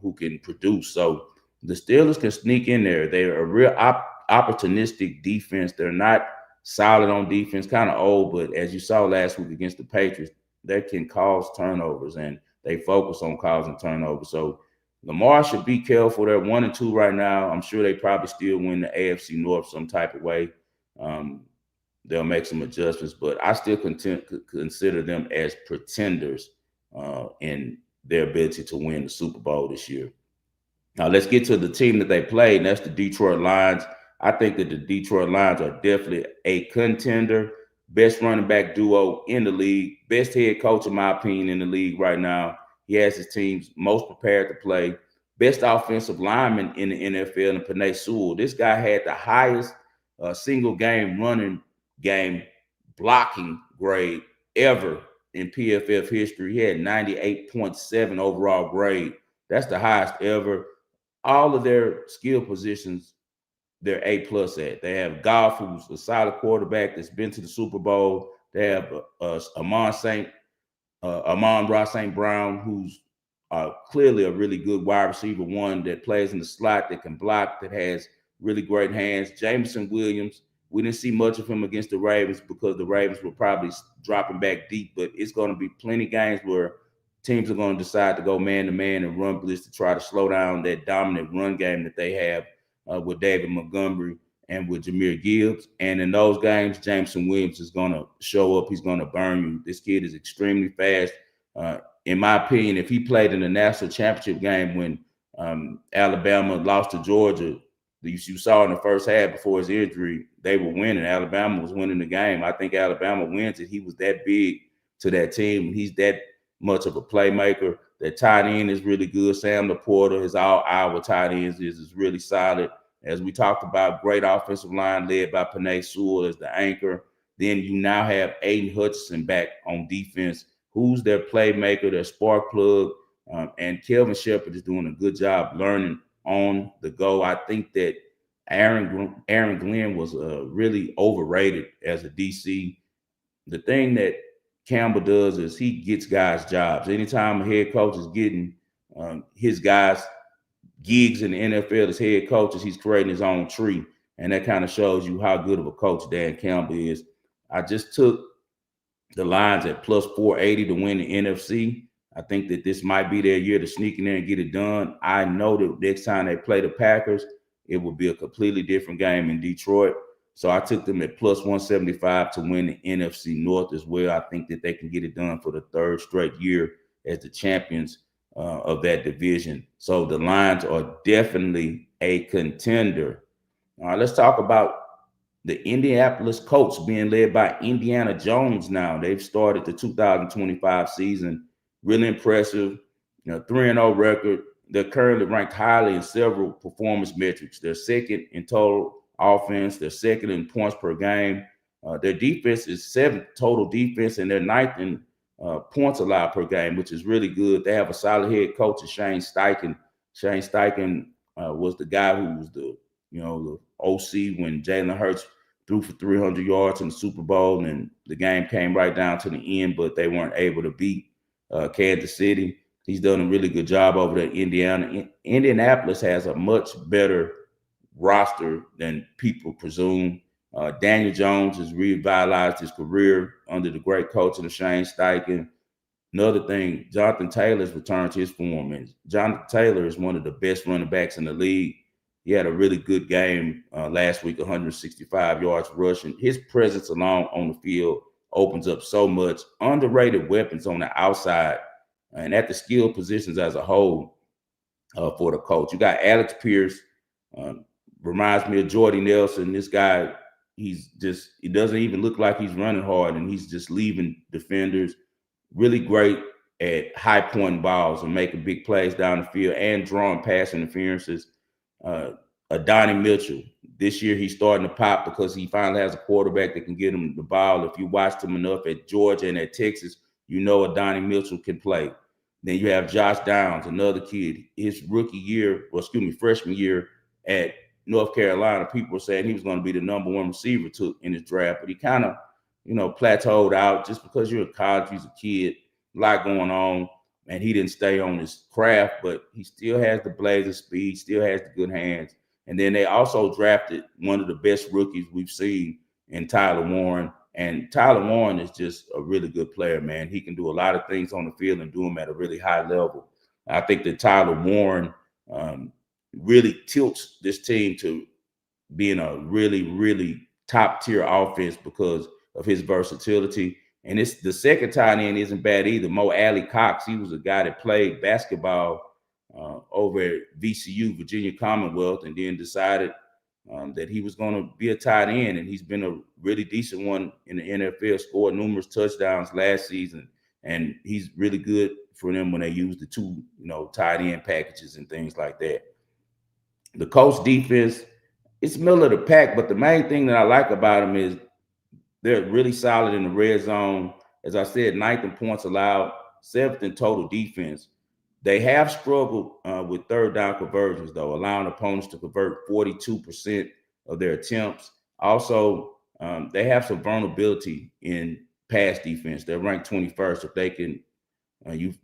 who can produce. So the Steelers can sneak in there. They're a real opportunistic defense. They're not solid on defense, kind of old, but as you saw last week against the Patriots, they can cause turnovers, and they focus on causing turnovers. So Lamar should be careful. They're 1-2 right now. I'm sure they probably still win the AFC North some type of way. They'll make some adjustments, but I still consider them as pretenders in their ability to win the Super Bowl this year. Now let's get to the team that they played, and that's the Detroit Lions. I think that the Detroit Lions are definitely a contender. Best running back duo in the league. Best head coach, in my opinion, in the league right now. He has his teams most prepared to play. Best offensive lineman in the NFL, and Penei Sewell. This guy had the highest single game running game blocking grade ever in PFF history. He had 98.7 overall grade. That's the highest ever. All of their skill positions, they're A+ at. They have Goff, who's a solid quarterback that's been to the Super Bowl. They have Amon-Ra St. Brown, who's clearly a really good wide receiver, one that plays in the slot, that can block, that has really great hands. Jameson Williams, we didn't see much of him against the Ravens because the Ravens were probably dropping back deep, but it's going to be plenty of games where teams are going to decide to go man-to-man and run blitz to try to slow down that dominant run game that they have with David Montgomery and with Jahmyr Gibbs. And in those games, Jameson Williams is going to show up. He's going to burn you. This kid is extremely fast. In my opinion, if he played in the national championship game when Alabama lost to Georgia, you saw in the first half before his injury, they were winning. Alabama was winning the game. I think Alabama wins it. He was that big to that team. He's that much of a playmaker. That tight end is really good. Sam Laporta, his all-hour tight ends is really solid. As we talked about, great offensive line led by Penei Sewell as the anchor. Then you now have Aiden Hutchinson back on defense, who's their playmaker, their spark plug. And Kelvin Shepherd is doing a good job learning on the go. I think that Aaron Glenn was really overrated as a DC. The thing that Campbell does is he gets guys jobs. Anytime a head coach is getting his guys gigs in the NFL as head coaches, he's creating his own tree. And that kind of shows you how good of a coach Dan Campbell is. I just took the Lions at plus 480 to win the NFC. I think that this might be their year to sneak in there and get it done. I know that next time they play the Packers, it will be a completely different game in Detroit. So I took them at plus 175 to win the NFC North as well. I think that they can get it done for the third straight year as the champions of that division. So the Lions are definitely a contender. Let's talk about the Indianapolis Colts being led by Indiana Jones now. They've started the 2025 season really impressive, 3-0 record. They're currently ranked highly in several performance metrics. They're second in total offense. They're second in points per game. Their defense is 7th total defense, and they're 9th in points allowed per game, which is really good. They have a solid head coach, Shane Steichen. Shane Steichen was the guy who was the OC when Jalen Hurts threw for 300 yards in the Super Bowl, and the game came right down to the end, but they weren't able to beat Kansas City. He's done a really good job over there in Indiana. Indianapolis has a much better roster than people presume. Daniel Jones has revitalized his career under the great coaching of Shane Steichen. Another thing, Jonathan Taylor's returned to his form, and Jonathan Taylor is one of the best running backs in the league. He had a really good game last week, 165 yards rushing. His presence alone on the field opens up so much. Underrated weapons on the outside and at the skill positions as a whole for the coach. You got Alex Pierce, reminds me of Jordy Nelson. This guy, it doesn't even look like he's running hard, and he's just leaving defenders. Really great at high point balls and making big plays down the field and drawing pass interferences. Donnie Mitchell, this year he's starting to pop because he finally has a quarterback that can get him the ball. If you watched him enough at Georgia and at Texas, you know Donnie Mitchell can play. Then you have Josh Downs, another kid. His freshman year at North Carolina, people were saying he was going to be the number one receiver in his draft, but he kind of, plateaued out just because you're in college. He's a kid, a lot going on, and he didn't stay on his craft, but he still has the blazing speed, still has the good hands. And then they also drafted one of the best rookies we've seen in Tyler Warren. And Tyler Warren is just a really good player, man. He can do a lot of things on the field and do them at a really high level. I think that Tyler Warren really tilts this team to being a really, really top tier offense because of his versatility. And it's the second tight end isn't bad either. Mo Alley Cox, he was a guy that played basketball over at VCU, Virginia Commonwealth, and then decided that he was going to be a tight end, and he's been a really decent one in the NFL, scored numerous touchdowns last season, and he's really good for them when they use the two, tight end packages and things like that. The Colts defense, it's middle of the pack, but the main thing that I like about them is they're really solid in the red zone. As I said, 9th in points allowed, 7th in total defense. They have struggled with third down conversions, though, allowing opponents to convert 42% of their attempts. Also, they have some vulnerability in pass defense. They're ranked 21st. If they can,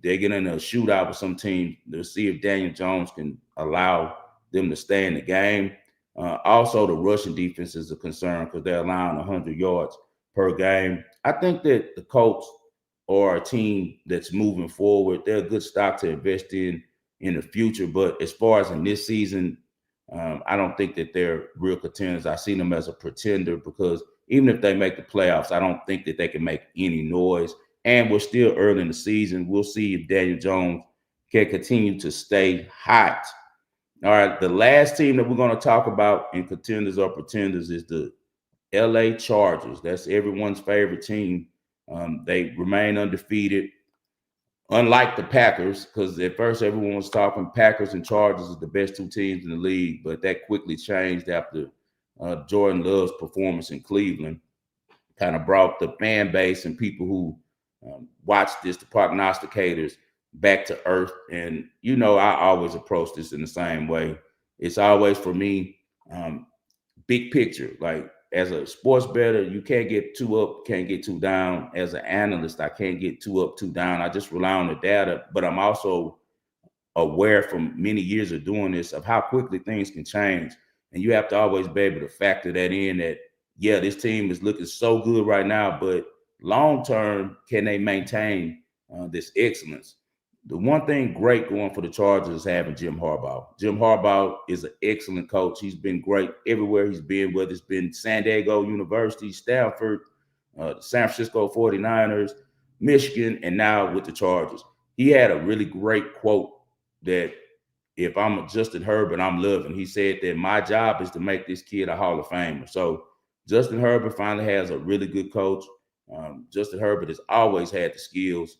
they get in a shootout with some team, they'll see if Daniel Jones can allow them to stay in the game. Also, the rushing defense is a concern because they're allowing 100 yards per game. I think that the Colts are a team that's moving forward. They're a good stock to invest in the future. But as far as in this season, I don't think that they're real contenders. I see them as a pretender because even if they make the playoffs, I don't think that they can make any noise. And we're still early in the season. We'll see if Daniel Jones can continue to stay hot. All right, the last team that we're going to talk about in Contenders or Pretenders is the LA Chargers. That's everyone's favorite team. They remain undefeated, unlike the Packers, because at first everyone was talking Packers and Chargers is the best two teams in the league, but that quickly changed after Jordan Love's performance in Cleveland. Kind of brought the fan base and people who watched this, the prognosticators, back to earth. And, I always approach this in the same way. It's always, for me, big picture. Like, as a sports bettor, you can't get too up, can't get too down. As an analyst, I can't get too up, too down. I just rely on the data, but I'm also aware from many years of doing this of how quickly things can change. And you have to always be able to factor that in that, yeah, this team is looking so good right now, but long-term, can they maintain this excellence? The one thing great going for the Chargers is having Jim Harbaugh. Jim Harbaugh is an excellent coach. He's been great everywhere he's been, whether it's been San Diego University, Stanford, San Francisco 49ers, Michigan, and now with the Chargers. He had a really great quote that if I'm Justin Herbert, I'm loving. He said that my job is to make this kid a Hall of Famer. So Justin Herbert finally has a really good coach. Justin Herbert has always had the skills,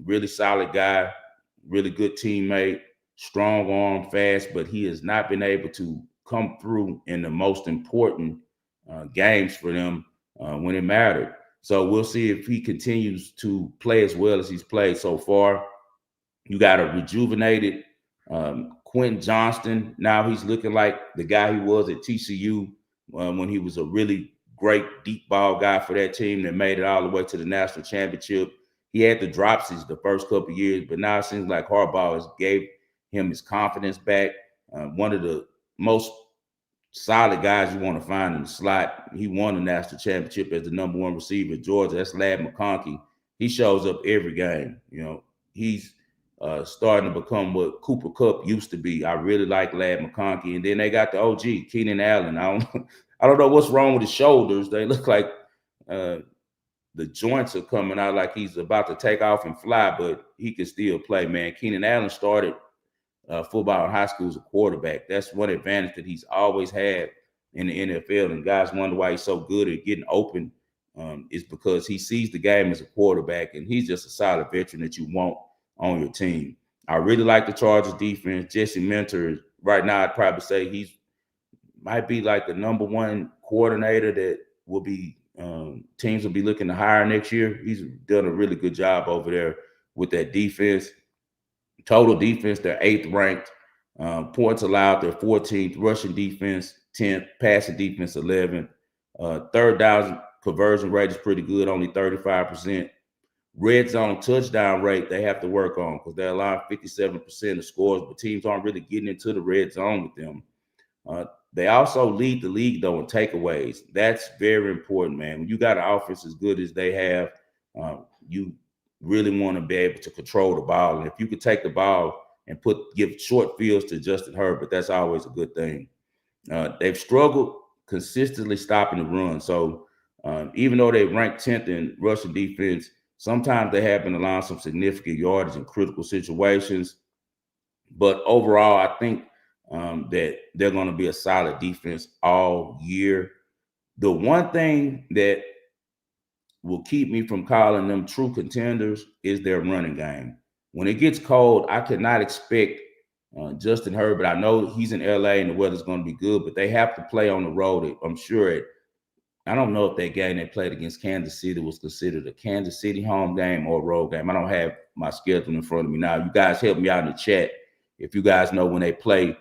really solid guy, really good teammate, strong arm, fast, but he has not been able to come through in the most important games for them when it mattered. So we'll see if he continues to play as well as he's played so far. You got a rejuvenated Quentin Johnston. Now he's looking like the guy he was at TCU when he was a really great deep ball guy for that team that made it all the way to the national championship. He had the dropsies the first couple of years, but now it seems like Harbaugh has gave him his confidence back. One of the most solid guys you want to find in the slot. He won the national championship as the number one receiver at Georgia. That's Ladd McConkey. He shows up every game. He's starting to become what Cooper Kupp used to be. I really like Ladd McConkey. And then they got the OG, Keenan Allen. I don't know what's wrong with his shoulders. They look like the joints are coming out like he's about to take off and fly, but he can still play, man. Keenan Allen started football in high school as a quarterback. That's one advantage that he's always had in the NFL. And guys wonder why he's so good at getting open. It's because he sees the game as a quarterback, and he's just a solid veteran that you want on your team. I really like the Chargers defense. Jesse Minter, right now, I'd probably say he's might be like the number one coordinator that will be teams will be looking to hire next year. He's done a really good job over there with that defense. Total defense, they're 8th ranked. Points allowed, they're 14th. Rushing defense, 10th. Passing defense, 11th. Third down conversion rate is pretty good, only 35%. Red zone touchdown rate they have to work on because they're allowing 57% of scores, but teams aren't really getting into the red zone with them. They also lead the league, though, in takeaways. That's very important, man. When you got an offense as good as they have, you really want to be able to control the ball. And if you could take the ball and give short fields to Justin Herbert, that's always a good thing. They've struggled consistently stopping the run. So even though they rank 10th in rushing defense, sometimes they have been allowing some significant yardage in critical situations. But overall, I think that they're going to be a solid defense all year. The one thing that will keep me from calling them true contenders is their running game. When it gets cold, I could not expect Justin Herbert. I know he's in LA and the weather's going to be good, but they have to play on the road. I'm sure I don't know if that game they played against Kansas City was considered a Kansas City home game or a road game. I don't have my schedule in front of me now. You guys help me out in the chat if you guys know when they play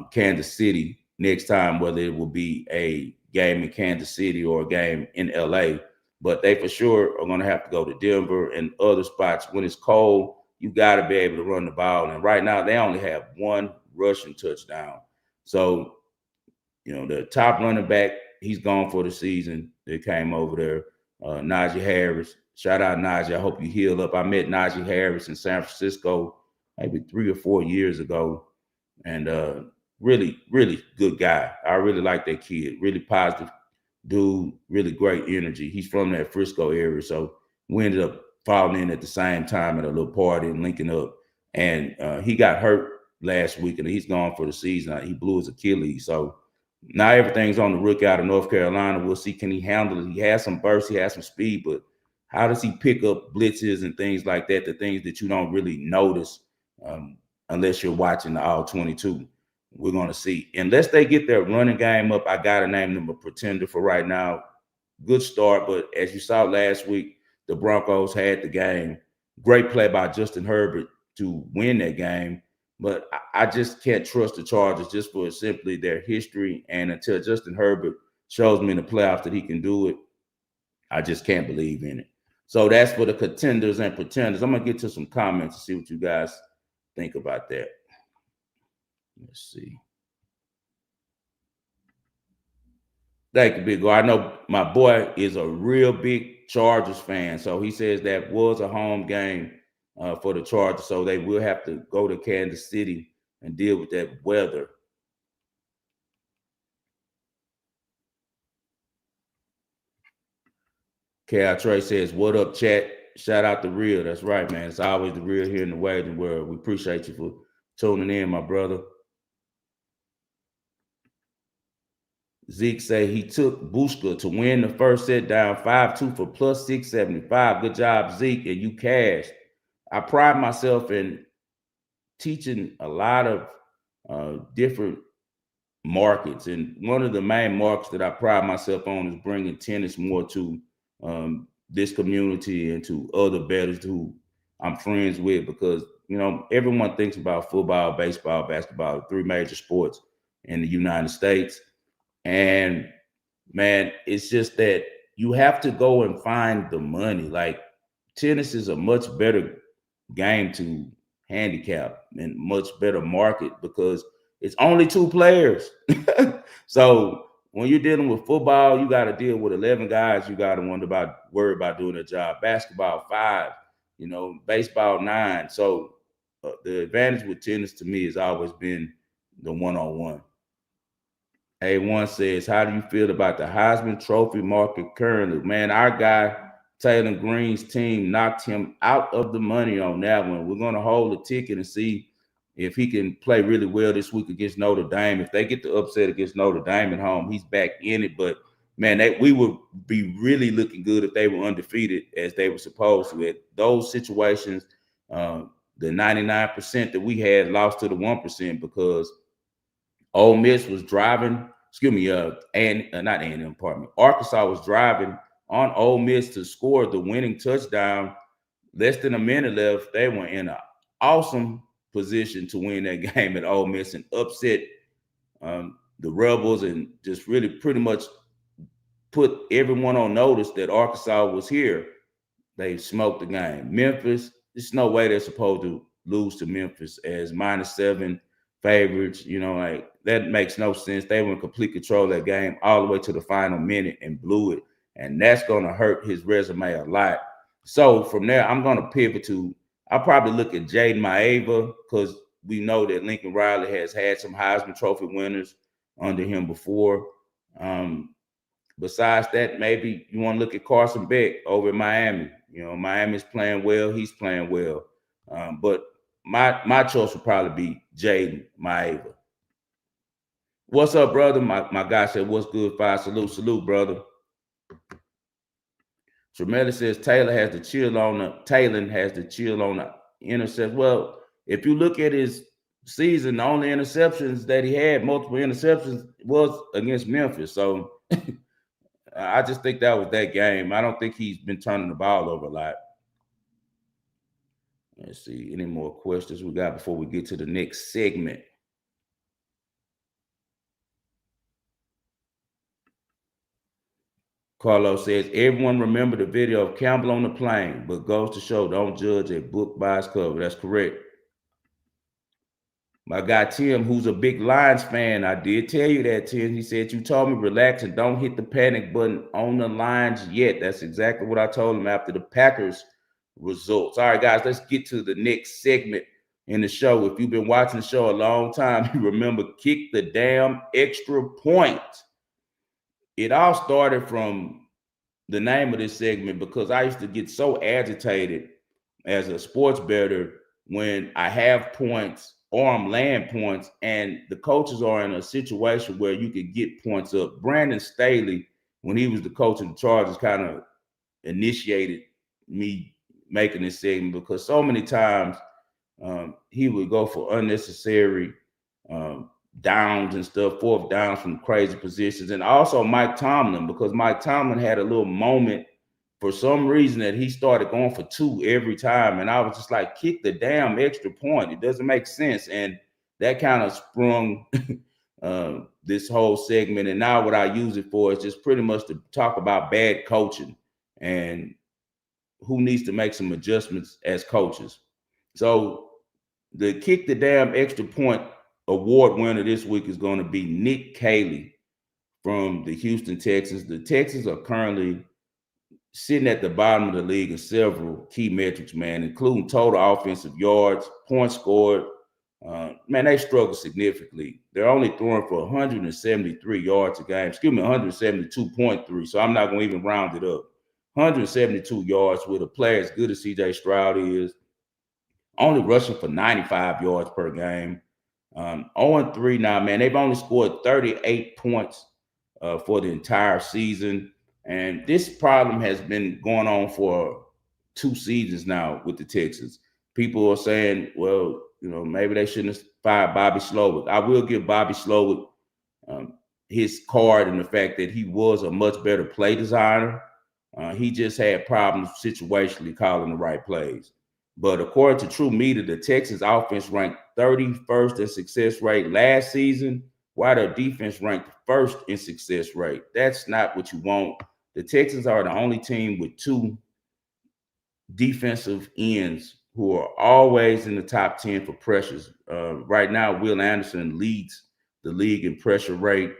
Kansas City next time, whether it will be a game in Kansas City or a game in LA. But they for sure are going to have to go to Denver and other spots. When it's cold, you got to be able to run the ball. And right now, they only have one rushing touchdown. So, the top running back, he's gone for the season. They came over there, Najee Harris. Shout out Najee. I hope you heal up. I met Najee Harris in San Francisco maybe 3 or 4 years ago. And really, really good guy. I really like that kid. Really positive dude, really great energy. He's from that Frisco area. So we ended up falling in at the same time at a little party and linking up. And he got hurt last week and he's gone for the season. He blew his Achilles. So now everything's on the rookie out of North Carolina. We'll see, can he handle it? He has some burst, he has some speed, but how does he pick up blitzes and things like that, the things that you don't really notice unless you're watching the all 22. We're going to see. Unless they get their running game up, I got to name them a pretender for right now. Good start, but as you saw last week, the Broncos had the game. Great play by Justin Herbert to win that game. But I just can't trust the Chargers just for simply their history. And until Justin Herbert shows me in the playoffs that he can do it, I just can't believe in it. So that's for the contenders and pretenders. I'm going to get to some comments and see what you guys think about that. Let's see. Thank you, Big O. I know my boy is a real big Chargers fan. So he says that was a home game for the Chargers. So they will have to go to Kansas City and deal with that weather. Cal Trey says, what up, chat? Shout out the real. That's right, man. It's always the real here in the Wagering World. We appreciate you for tuning in, my brother. Zeke say he took Bushka to win the first set down 5-2 for plus 675. Good job, Zeke, and you cashed. I pride myself in teaching a lot of different markets, and one of the main markets that I pride myself on is bringing tennis more to this community and to other bettors who I'm friends with, because everyone thinks about football, baseball, basketball, 3 major sports in the United States. And man, it's just that you have to go and find the money. Like, tennis is a much better game to handicap and much better market because it's only 2 players. So when you're dealing with football, you got to deal with 11 guys. You got to worry about doing their job. Basketball, 5, baseball, 9. So the advantage with tennis to me has always been the one-on-one. A1 says, how do you feel about the Heisman Trophy market currently? Man, our guy, Taylor Green's team knocked him out of the money on that one. We're going to hold the ticket and see if he can play really well this week against Notre Dame, if they get the upset against Notre Dame at home, he's back in it. But man, we would be really looking good if they were undefeated as they were supposed to. At those situations, the 99% that we had lost to the 1% because Ole Miss was driving. Not A&M, pardon me. Arkansas was driving on Ole Miss to score the winning touchdown. Less than a minute left. They were in an awesome position to win that game at Ole Miss and upset the Rebels and just really pretty much put everyone on notice that Arkansas was here. They smoked the game. Memphis, there's no way they're supposed to lose to Memphis as -7 favorites. Like that makes no sense. They were in complete control of that game all the way to the final minute and blew it. And that's going to hurt his resume a lot. So from there, I'm going to pivot to, I'll probably look at Jaden Maeva because we know that Lincoln Riley has had some Heisman Trophy winners under him before. Besides that, maybe you want to look at Carson Beck over in Miami. Miami's playing well. He's playing well. But my choice would probably be Jaden Maeva. What's up, brother? My guy said, what's good, Five? Salute, brother. Tremelli says Taylor has the chill on the intercept. Well, if you look at his season, the only interceptions that he had, multiple interceptions, was against Memphis. So I just think that was that game. I don't think he's been turning the ball over a lot. Let's see, any more questions we got before we get to the next segment? Carlos says, everyone remember the video of Campbell on the plane, but goes to show don't judge a book by its cover. That's correct. My guy Tim, who's a big Lions fan, I did tell you that, Tim. He said, you told me relax and don't hit the panic button on the Lions yet. That's exactly what I told him after the Packers results. All right, guys, let's get to the next segment in the show. If you've been watching the show a long time, you remember kick the damn extra point. It all started from the name of this segment because I used to get so agitated as a sports bettor when I have points or I'm laying points and the coaches are in a situation where you could get points up. Brandon Staley, when he was the coach of the Chargers, kind of initiated me making this segment because so many times he would go for unnecessary downs and stuff, fourth downs from crazy positions. And also Mike Tomlin, because Mike Tomlin had a little moment for some reason that he started going for 2 every time. And I was just like, kick the damn extra point. It doesn't make sense. And that kind of sprung this whole segment. And now what I use it for is just pretty much to talk about bad coaching and who needs to make some adjustments as coaches. So the kick the damn extra point award winner this week is going to be Nick Caley from the Houston Texans. The Texans are currently sitting at the bottom of the league in several key metrics, man, including total offensive yards, points scored. Man, they struggle significantly. They're only throwing for 173 yards a game. 172.3. So I'm not going to even round it up. 172 yards with a player as good as C.J. Stroud is. Only rushing for 95 yards per game. 0-3 now, man. They've only scored 38 points for the entire season. And this problem has been going on for 2 seasons now with the Texans. People are saying, well, maybe they shouldn't have fired Bobby Slowick. I will give Bobby Slowick his card in the fact that he was a much better play designer. He just had problems situationally calling the right plays. But according to True Media, the Texans offense ranked 31st in success rate last season, while their defense ranked 1st in success rate. That's not what you want. The Texans are the only team with 2 defensive ends who are always in the top 10 for pressures. Right now, Will Anderson leads the league in pressure rate,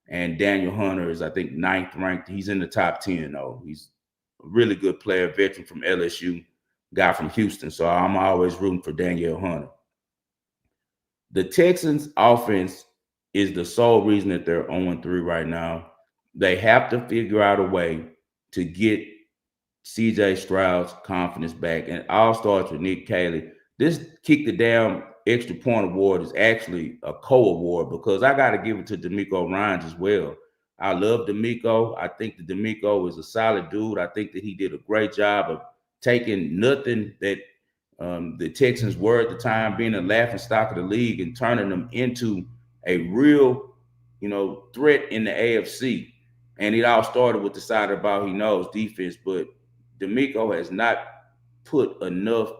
and Daniel Hunter is, I think, 9th ranked. He's in the top 10, though. He's a really good player, veteran from LSU, guy from Houston. So I'm always rooting for Daniel Hunter. The Texans offense is the sole reason that they're 0-3 right now. They have to figure out a way to get C.J. Stroud's confidence back. And it all starts with Nick Caley. This kick the damn extra point award is actually a co-award because I got to give it to D'Amico Ryans as well. I love D'Amico. I think that D'Amico is a solid dude. I think that he did a great job of taking nothing that the Texans were at the time, being a laughing stock of the league, and turning them into a real, threat in the AFC. And it all started with the side of the ball he knows, defense. But D'Amico has not put enough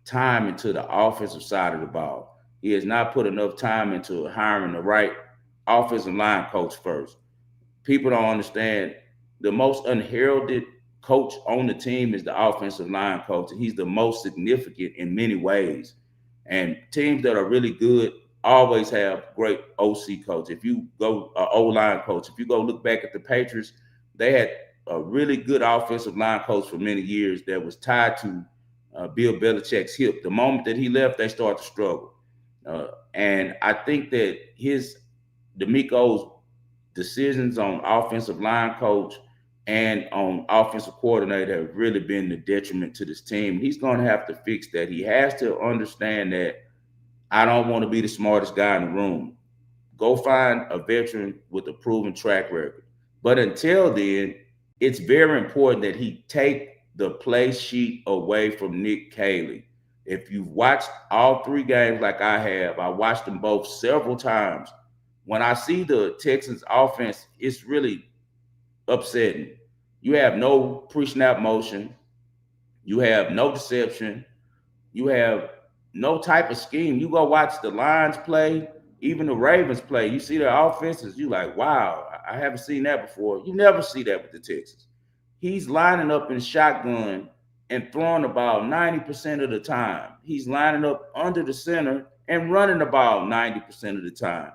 time into the offensive side of the ball. He has not put enough time into hiring the right offensive line coach first. People don't understand the most unheralded coach on the team is the offensive line coach, and he's the most significant in many ways. And teams that are really good always have great OC coach. If you go O-line coach, if you go look back at the Patriots, they had a really good offensive line coach for many years that was tied to Bill Belichick's hip. The moment that he left, they started to struggle. And I think that D'Amico's decisions on offensive line coach and on offensive coordinator have really been the detriment to this team. He's going to have to fix that. He has to understand that I don't want to be the smartest guy in the room. Go find a veteran with a proven track record. But until then, it's very important that he take the play sheet away from Nick Caley. If you've watched all 3 games like I have, I watched them both several times. When I see the Texans offense, it's really upsetting. You have no pre-snap motion. You have no deception. You have no type of scheme. You go watch the Lions play, even the Ravens play. You see their offenses, you like, wow, I haven't seen that before. You never see that with the Texans. He's lining up in shotgun and throwing the ball 90% of the time. He's lining up under the center and running the ball 90% of the time.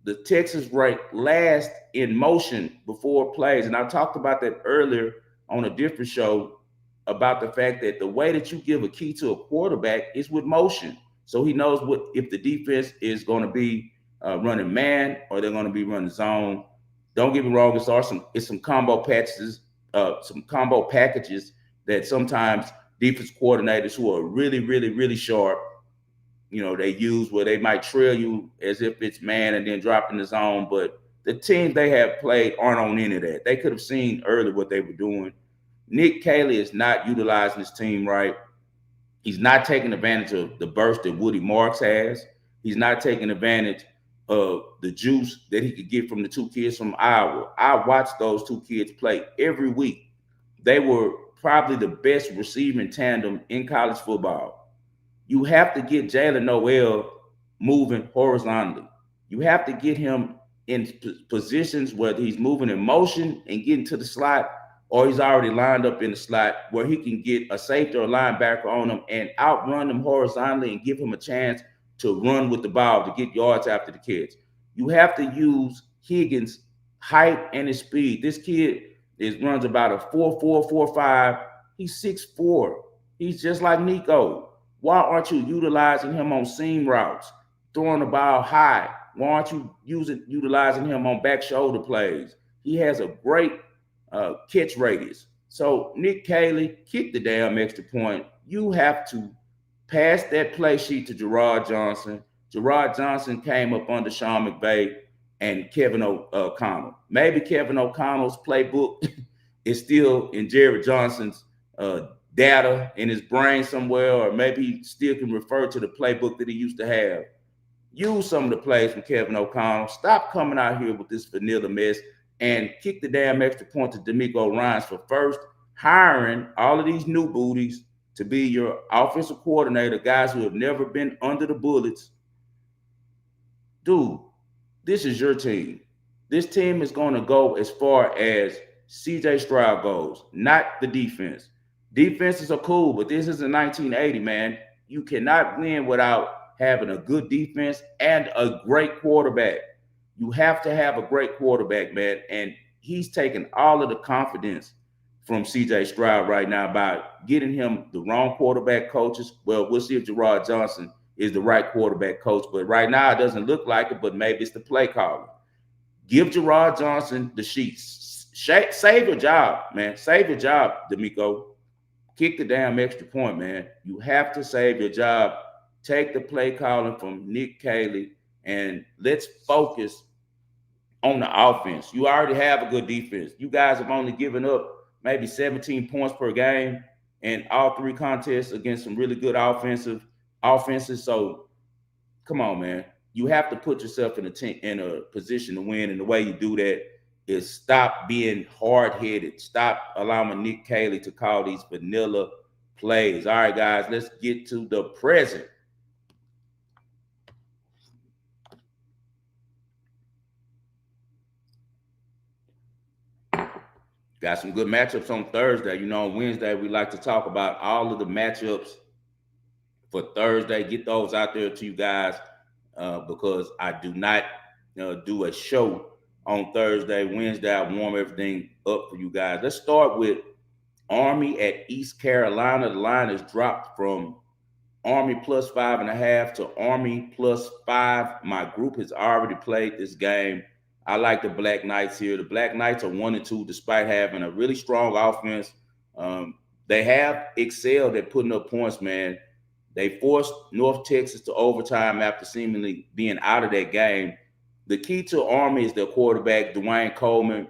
The Texans rank last in motion before plays. And I talked about that earlier on a different show about the fact that the way that you give a key to a quarterback is with motion. So he knows what if the defense is going to be running man or they're going to be running zone. Don't get me wrong, it's some combo packages, that sometimes defense coordinators who are really, really, really sharp, they use where they might trail you as if it's man and then drop in the zone. But the teams they have played aren't on any of that. They could have seen early what they were doing. Nick Caley is not utilizing his team right. He's not taking advantage of the burst that Woody Marks has. He's not taking advantage of the juice that he could get from the 2 kids from Iowa. I watched those 2 kids play every week. They were probably the best receiving tandem in college football. You have to get Jalen Noel moving horizontally. You have to get him in positions where he's moving in motion and getting to the slot, or he's already lined up in the slot where he can get a safety or a linebacker on him and outrun them horizontally and give him a chance to run with the ball to get yards after the kids. You have to use Higgins' height and his speed. This kid runs about a 4.4, 4.5. He's 6'4". He's just like Nico. Why aren't you utilizing him on seam routes, throwing the ball high? Why aren't you utilizing him on back shoulder plays? He has a great catch radius. So Nick Caley, kick the damn extra point. You have to pass that play sheet to Gerard Johnson. Gerard Johnson came up under Sean McVay and Kevin O'Connell. Maybe Kevin O'Connell's playbook is still in Jerry Johnson's data in his brain somewhere, or maybe he still can refer to the playbook that he used to have. Use some of the plays from Kevin O'Connell. Stop coming out here with this vanilla mess and kick the damn extra point to D'Amico Ryans for first hiring all of these new booties to be your offensive coordinator, guys who have never been under the bullets. Dude, this is your team. This team is going to go as far as CJ Stroud goes, not the defense. Defenses are cool, but this isn't 1980, man. You cannot win without having a good defense and a great quarterback. You have to have a great quarterback, man. And he's taking all of the confidence from CJ Stroud right now by getting him the wrong quarterback coaches. Well, we'll see if Gerard Johnson is the right quarterback coach. But right now it doesn't look like it, but maybe it's the play caller. Give Gerard Johnson the sheets. Save your job, man. Save your job, D'Amico. Kick the damn extra point, man. You have to save your job take the play calling from Nick Caley and let's focus on the offense. You already have a good defense. You guys have only given up maybe 17 points per game in all three contests against some really good offenses. So come on, man. You have to put yourself in a position to win, and the way you do that is stop being hard-headed. Stop allowing Nick Caley to call these vanilla plays. All right, guys, let's get to the present. Got some good matchups on Thursday. You know, on Wednesday, we like to talk about all of the matchups for Thursday. Get those out there to you guys because I do not do a show on Thursday. Wednesday, I warm everything up for you guys. Let's start with Army at East Carolina. The line is dropped from Army plus 5.5 to Army plus 5. My group has already played this game. I like the Black Knights here. The Black Knights are 1-2 despite having a really strong offense. They have excelled at putting up points, man. They forced North Texas to overtime after seemingly being out of that game. The key to Army is their quarterback, Dwayne Coleman.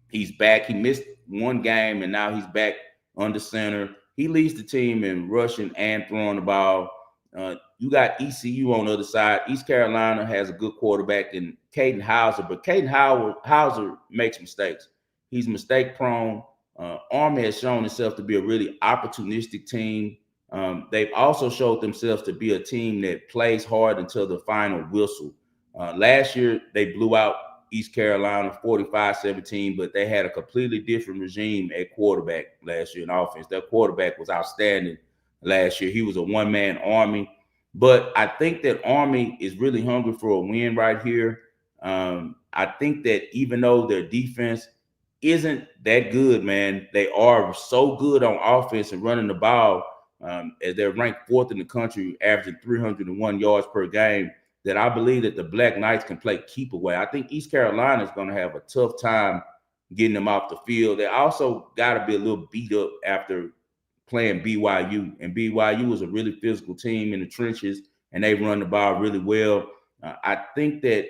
He's back. He missed one game, and now he's back under center. He leads the team in rushing and throwing the ball. You got ECU on the other side. East Carolina has a good quarterback in Caden Hauser, but Caden Hauser makes mistakes. He's mistake prone. Army has shown itself to be a really opportunistic team. They've also showed themselves to be a team that plays hard until the final whistle. Last year, they blew out East Carolina 45-17, but they had a completely different regime at quarterback last year in offense. Their quarterback was outstanding last year. He was a one-man army. But I think that Army is really hungry for a win right here. I think that even though their defense isn't that good, man, they are so good on offense and running the ball, as they're ranked 4th in the country, averaging 301 yards per game, that I believe that the Black Knights can play keep away. I think East Carolina is going to have a tough time getting them off the field. They also got to be a little beat up after playing BYU, and BYU is a really physical team in the trenches, and they run the ball really well. I think that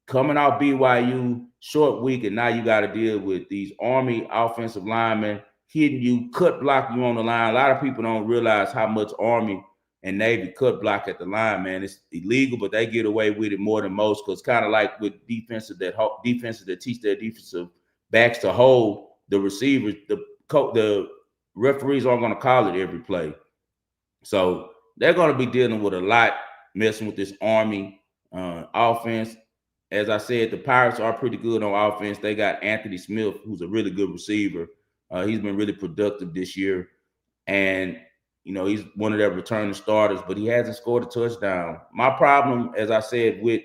coming off BYU, short week, and now you got to deal with these Army offensive linemen hitting you, cut block you on the line. A lot of people don't realize how much Army and Navy cut block at the line, man. It's illegal, but they get away with it more than most, because kind of like with defenses that teach their defensive backs to hold the receivers, the referees aren't going to call it every play. So they're going to be dealing with a lot, messing with this Army offense. As I said, the Pirates are pretty good on offense. They got Anthony Smith, who's a really good receiver. He's been really productive this year. And, you know, he's one of their returning starters, but he hasn't scored a touchdown. My problem, as I said, with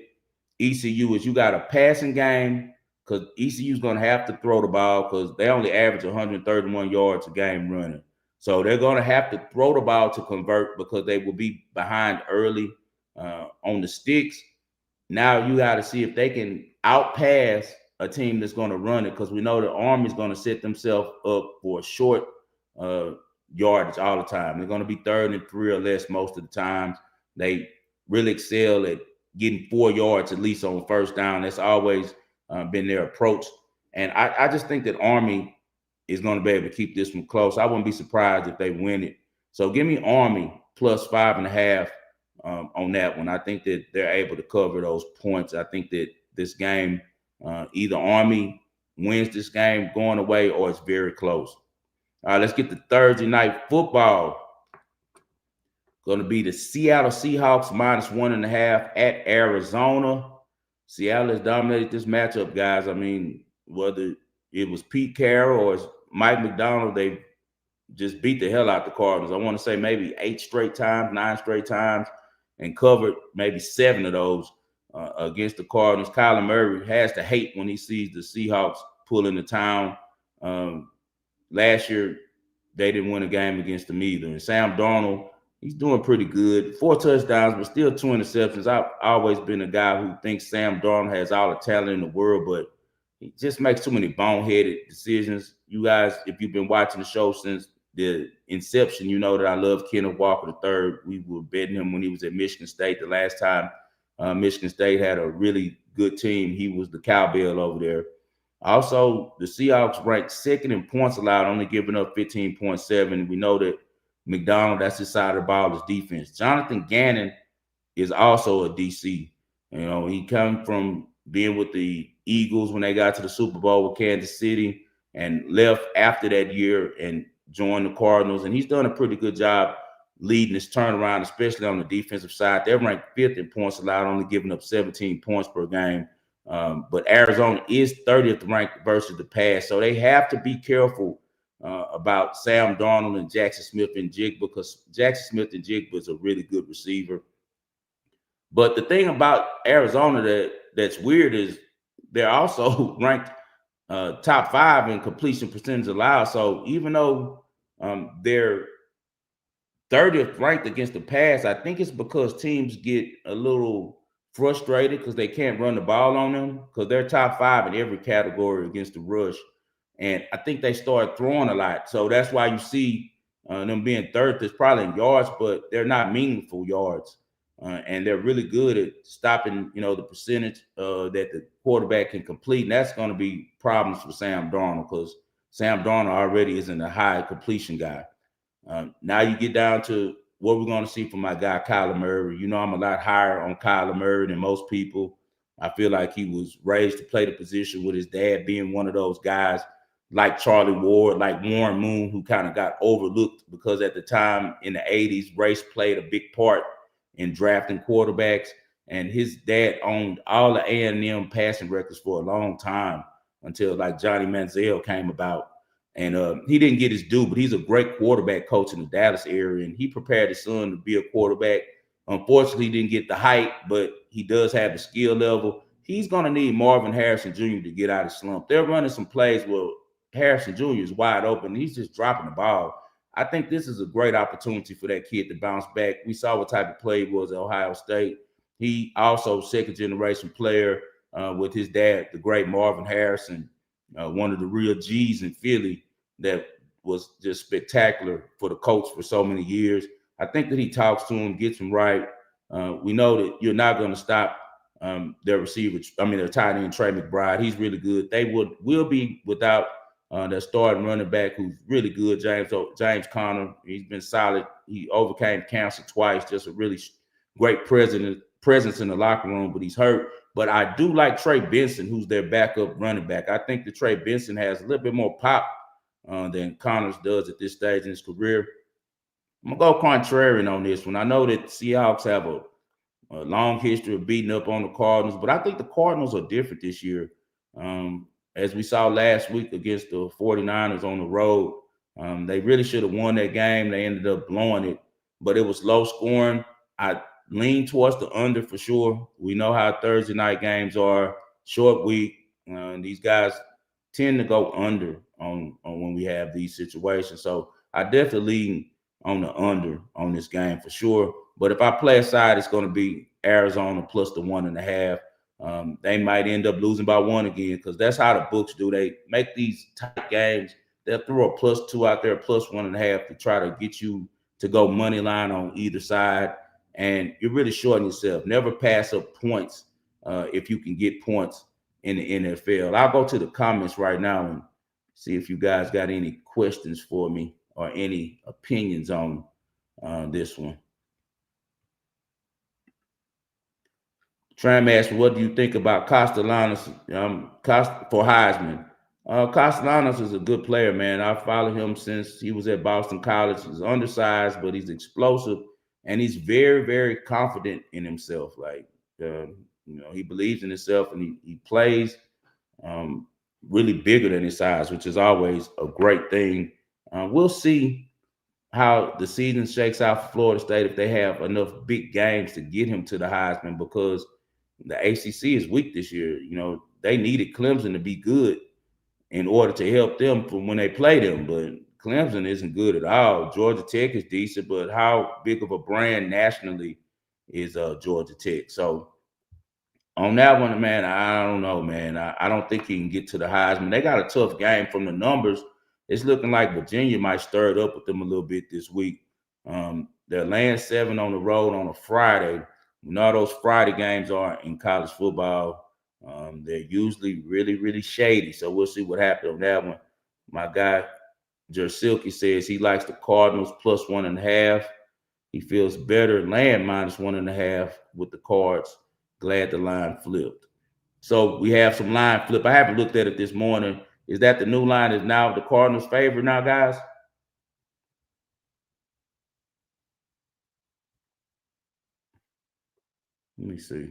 ECU is you got a passing game, because ECU's going to have to throw the ball because they only average 131 yards a game running. So they're going to have to throw the ball to convert, because they will be behind early on the sticks. Now you got to see if they can outpass a team that's going to run it, because we know the Army's going to set themselves up for a short yardage all the time. They're going to be 3rd and 3 or less most of the times. They really excel at getting 4 yards at least on first down. That's always been their approach. And I just think that Army is going to be able to keep this one close. I wouldn't be surprised if they win it. So give me Army plus 5.5 on that one. I think that they're able to cover those points. I think that this game, either Army wins this game going away or it's very close. All right, let's get to Thursday night football. Going to be the Seattle Seahawks minus 1.5 at Arizona. Seattle has dominated this matchup, guys. I mean, whether it was Pete Carroll or it's Mike McDonald, they just beat the hell out the Cardinals. I want to say maybe 8 straight times, 9 straight times, and covered maybe 7 of those against the Cardinals. Kyler Murray has to hate when he sees the Seahawks pull into town. Last year, they didn't win a game against them either. And Sam Darnold, he's doing pretty good. 4 touchdowns, but still 2 interceptions. I've always been a guy who thinks Sam Darnold has all the talent in the world, but he just makes too many boneheaded decisions. You guys, if you've been watching the show since the inception, you know that I love Kenneth Walker III. We were betting him when he was at Michigan State. The last time Michigan State had a really good team, he was the cowbell over there. Also, the Seahawks ranked second in points allowed, only giving up 15.7. We know that McDonald, that's his side of the ball, is defense. Jonathan Gannon is also a DC. You know, he come from being with the Eagles when they got to the Super Bowl with Kansas City and left after that year and joined the Cardinals. And he's done a pretty good job leading this turnaround, especially on the defensive side. They're ranked fifth in points allowed, only giving up 17 points per game. But Arizona is 30th ranked versus the pass. So they have to be careful about Sam Darnold and Jackson Smith-Njigba, because Jackson Smith-Njigba is a really good receiver. But the thing about Arizona that's weird is they're also ranked top 5 in completion percentage allowed. So even though they're 30th ranked against the pass, I think it's because teams get a little frustrated because they can't run the ball on them, because they're top 5 in every category against the rush. And I think they start throwing a lot. So that's why you see them being third. It's probably in yards, but they're not meaningful yards. And they're really good at stopping, you know, the percentage that the quarterback can complete. And that's going to be problems for Sam Darnold, because Sam Darnold already isn't a high completion guy. Now you get down to what we're going to see from my guy, Kyler Murray. You know, I'm a lot higher on Kyler Murray than most people. I feel like he was raised to play the position with his dad being one of those guys like Charlie Ward, like Warren Moon, who kind of got overlooked because at the time in the 80s, race played a big part in drafting quarterbacks. And his dad owned all the A&M passing records for a long time until like Johnny Manziel came about. And he didn't get his due, but he's a great quarterback coach in the Dallas area. And he prepared his son to be a quarterback. Unfortunately, he didn't get the height, but he does have the skill level. He's going to need Marvin Harrison Jr. to get out of slump. They're running some plays where Harrison Jr. is wide open. He's just dropping the ball. I think this is a great opportunity for that kid to bounce back. We saw what type of play he was at Ohio State. He also second-generation player with his dad, the great Marvin Harrison, one of the real G's in Philly that was just spectacular for the coach for so many years. I think that he talks to him, gets him right. We know that you're not going to stop their receiver. Their tight end, Trey McBride. He's really good. They will be without their starting running back, who's really good, James Conner. He's been solid. He overcame cancer twice. Just a really great presence in the locker room, but he's hurt. But I do like Trey Benson, who's their backup running back. I think that Trey Benson has a little bit more pop than Connors does at this stage in his career. I'm going to go contrarian on this one. I know that Seahawks have a long history of beating up on the Cardinals, but I think the Cardinals are different this year. As we saw last week against the 49ers on the road, they really should have won that game. They ended up blowing it, but it was low scoring. I lean towards the under for sure. We know how Thursday night games are, short week. These guys tend to go under on when we have these situations. So I definitely lean on the under on this game for sure. But if I play a side, it's going to be Arizona plus the 1.5. They might end up losing by 1 again, because that's how the books do. They make these tight games. They'll throw a +2 out there, plus 1.5 to try to get you to go money line on either side. And you're really shorting yourself. Never pass up points if you can get points in the NFL. I'll go to the comments right now and see if you guys got any questions for me or any opinions on this one. Tram asked, what do you think about Castellanos for Heisman? Castellanos is a good player, man. I followed him since he was at Boston College. He's undersized, but he's explosive, and he's very, very confident in himself. Like, he believes in himself, and he plays really bigger than his size, which is always a great thing. We'll see how the season shakes out for Florida State if they have enough big games to get him to the Heisman, because the ACC is weak this year. They needed Clemson to be good in order to help them from when they play them, but Clemson isn't good at all. Georgia Tech is decent, but how big of a brand nationally is Georgia Tech? So on that one, man, I don't know, man. I don't think he can get to the Heisman. They got a tough game from the numbers. it's looking like Virginia might stir it up with them a little bit this week. They're laying 7 on the road on a Friday. When all those Friday games are in college football, they're usually really, really shady. So we'll see what happens on that one. My guy, Jersilky, says he likes the Cardinals plus 1.5. He feels better laying minus 1.5 with the Cards. Glad the line flipped. So we have some line flip. I haven't looked at it this morning. Is that the new line is now the Cardinals' favorite now, guys? Let me see.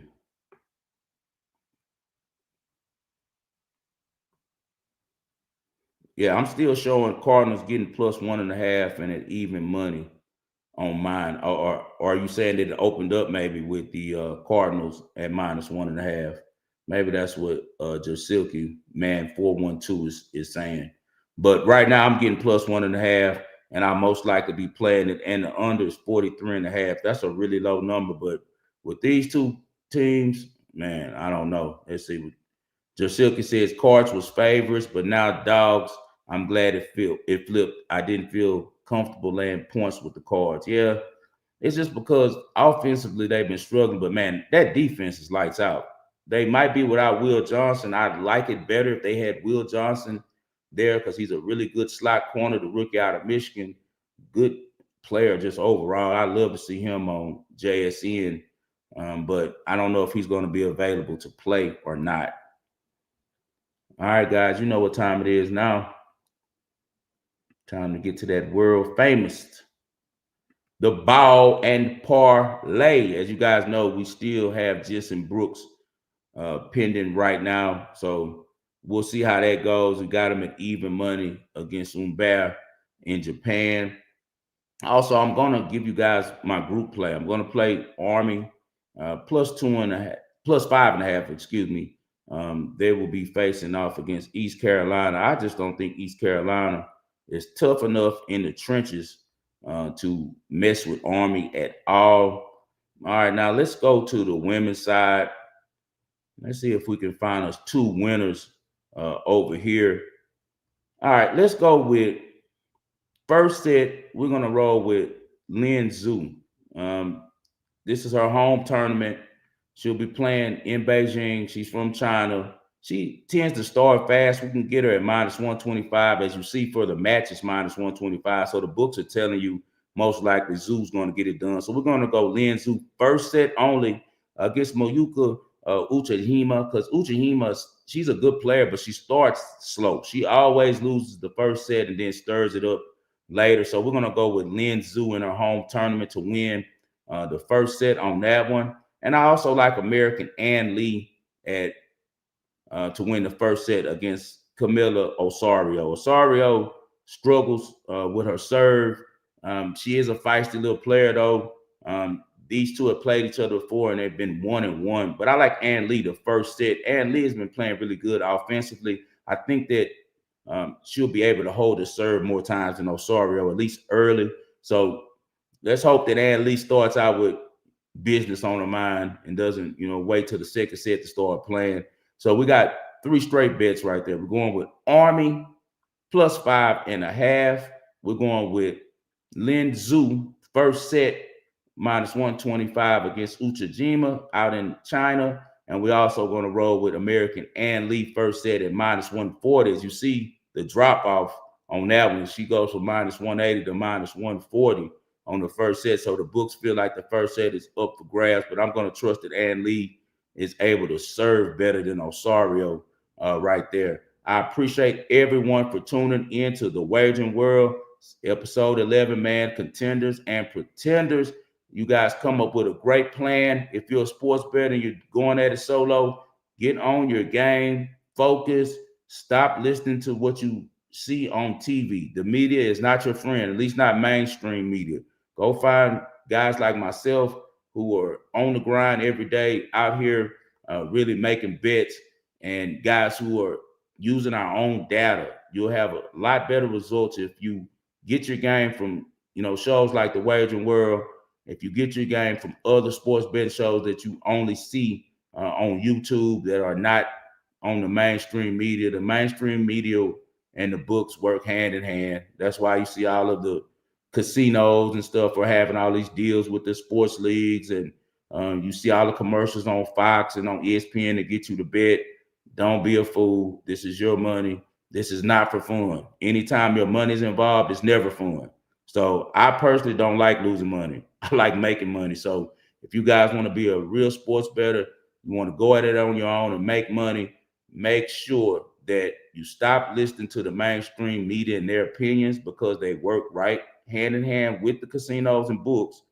Yeah, I'm still showing Cardinals getting plus 1.5 and at even money on mine. Or are you saying that it opened up maybe with the Cardinals at minus 1.5? Maybe that's what Jasilky man 412 is saying. But right now I'm getting plus 1.5, and I'll most likely be playing it. And the under is 43.5. That's a really low number, but with these two teams, man, I don't know. Let's see. Jasilky says Cards was favorites, but now dogs. I'm glad it flipped. I didn't feel comfortable laying points with the Cards. Yeah, it's just because offensively they've been struggling, but man, that defense is lights out. They might be without Will Johnson. I'd like it better if they had Will Johnson there because he's a really good slot corner, the rookie out of Michigan. Good player just overall. I love to see him on JSN, but I don't know if he's going to be available to play or not. All right, guys, you know what time it is now. Time to get to that world famous, the Ball and Parlay. As you guys know, we still have Jason Brooks pending right now. So we'll see how that goes. We got him at even money against Umber in Japan. Also, I'm going to give you guys my group play. I'm going to play Army plus 2.5, plus 5.5, excuse me. They will be facing off against East Carolina. I just don't think East Carolina is tough enough in the trenches to mess with Army at all. All right, now let's go to the women's side. Let's see if we can find us 2 winners over here. All right, let's go with first set. We're going to roll with Lin Zhu. This is her home tournament. She'll be playing in Beijing. She's from China. She tends to start fast. We can get her at minus 125. As you see, for the match, it's minus 125. So the books are telling you most likely Zhu's going to get it done. So we're going to go Lin Zhu first set only against Moyuka Uchihima, because Uchihima, she's a good player, but she starts slow. She always loses the first set and then stirs it up later. So we're going to go with Lin Zhu in her home tournament to win the first set on that one. And I also like American Ann Lee at to win the first set against Camila Osorio. Osorio struggles with her serve. She is a feisty little player, though. These two have played each other before, and they've been 1-1. But I like Ann Lee the first set. Ann Lee has been playing really good offensively. I think that she'll be able to hold the serve more times than Osorio, at least early. So let's hope that Ann Lee starts out with business on her mind and doesn't, wait till the second set to start playing. So we got 3 straight bets right there. We're going with Army plus 5.5. We're going with Lin Zhu first set minus 125 against Uchijima out in China. And we're also going to roll with American Ann Lee first set at minus 140. As you see the drop off on that one, she goes from minus 180 to minus 140 on the first set. So the books feel like the first set is up for grabs, but I'm going to trust that Ann Lee is able to serve better than Osorio right there. I appreciate everyone for tuning into the Wagering World, episode 11, man. Contenders and Pretenders. You guys come up with a great plan. If you're a sports bettor and you're going at it solo, get on your game, focus, stop listening to what you see on TV. The media is not your friend, at least not mainstream media. Go find guys like myself who are on the grind every day out here really making bets, and guys who are using our own data. You'll have a lot better results if you get your game from, shows like the Wagering World. If you get your game from other sports betting shows that you only see on YouTube that are not on the mainstream media. The mainstream media and the books work hand in hand. That's why you see all of the casinos and stuff are having all these deals with the sports leagues, and you see all the commercials on Fox and on ESPN to get you to bet. Don't be a fool. This is your money. This is not for fun. Anytime your money is involved, it's never fun. So I personally don't like losing money. I like making money. So if you guys want to be a real sports bettor, you want to go at it on your own and make money, make sure that you stop listening to the mainstream media and their opinions, because they work right hand in hand with the casinos and books,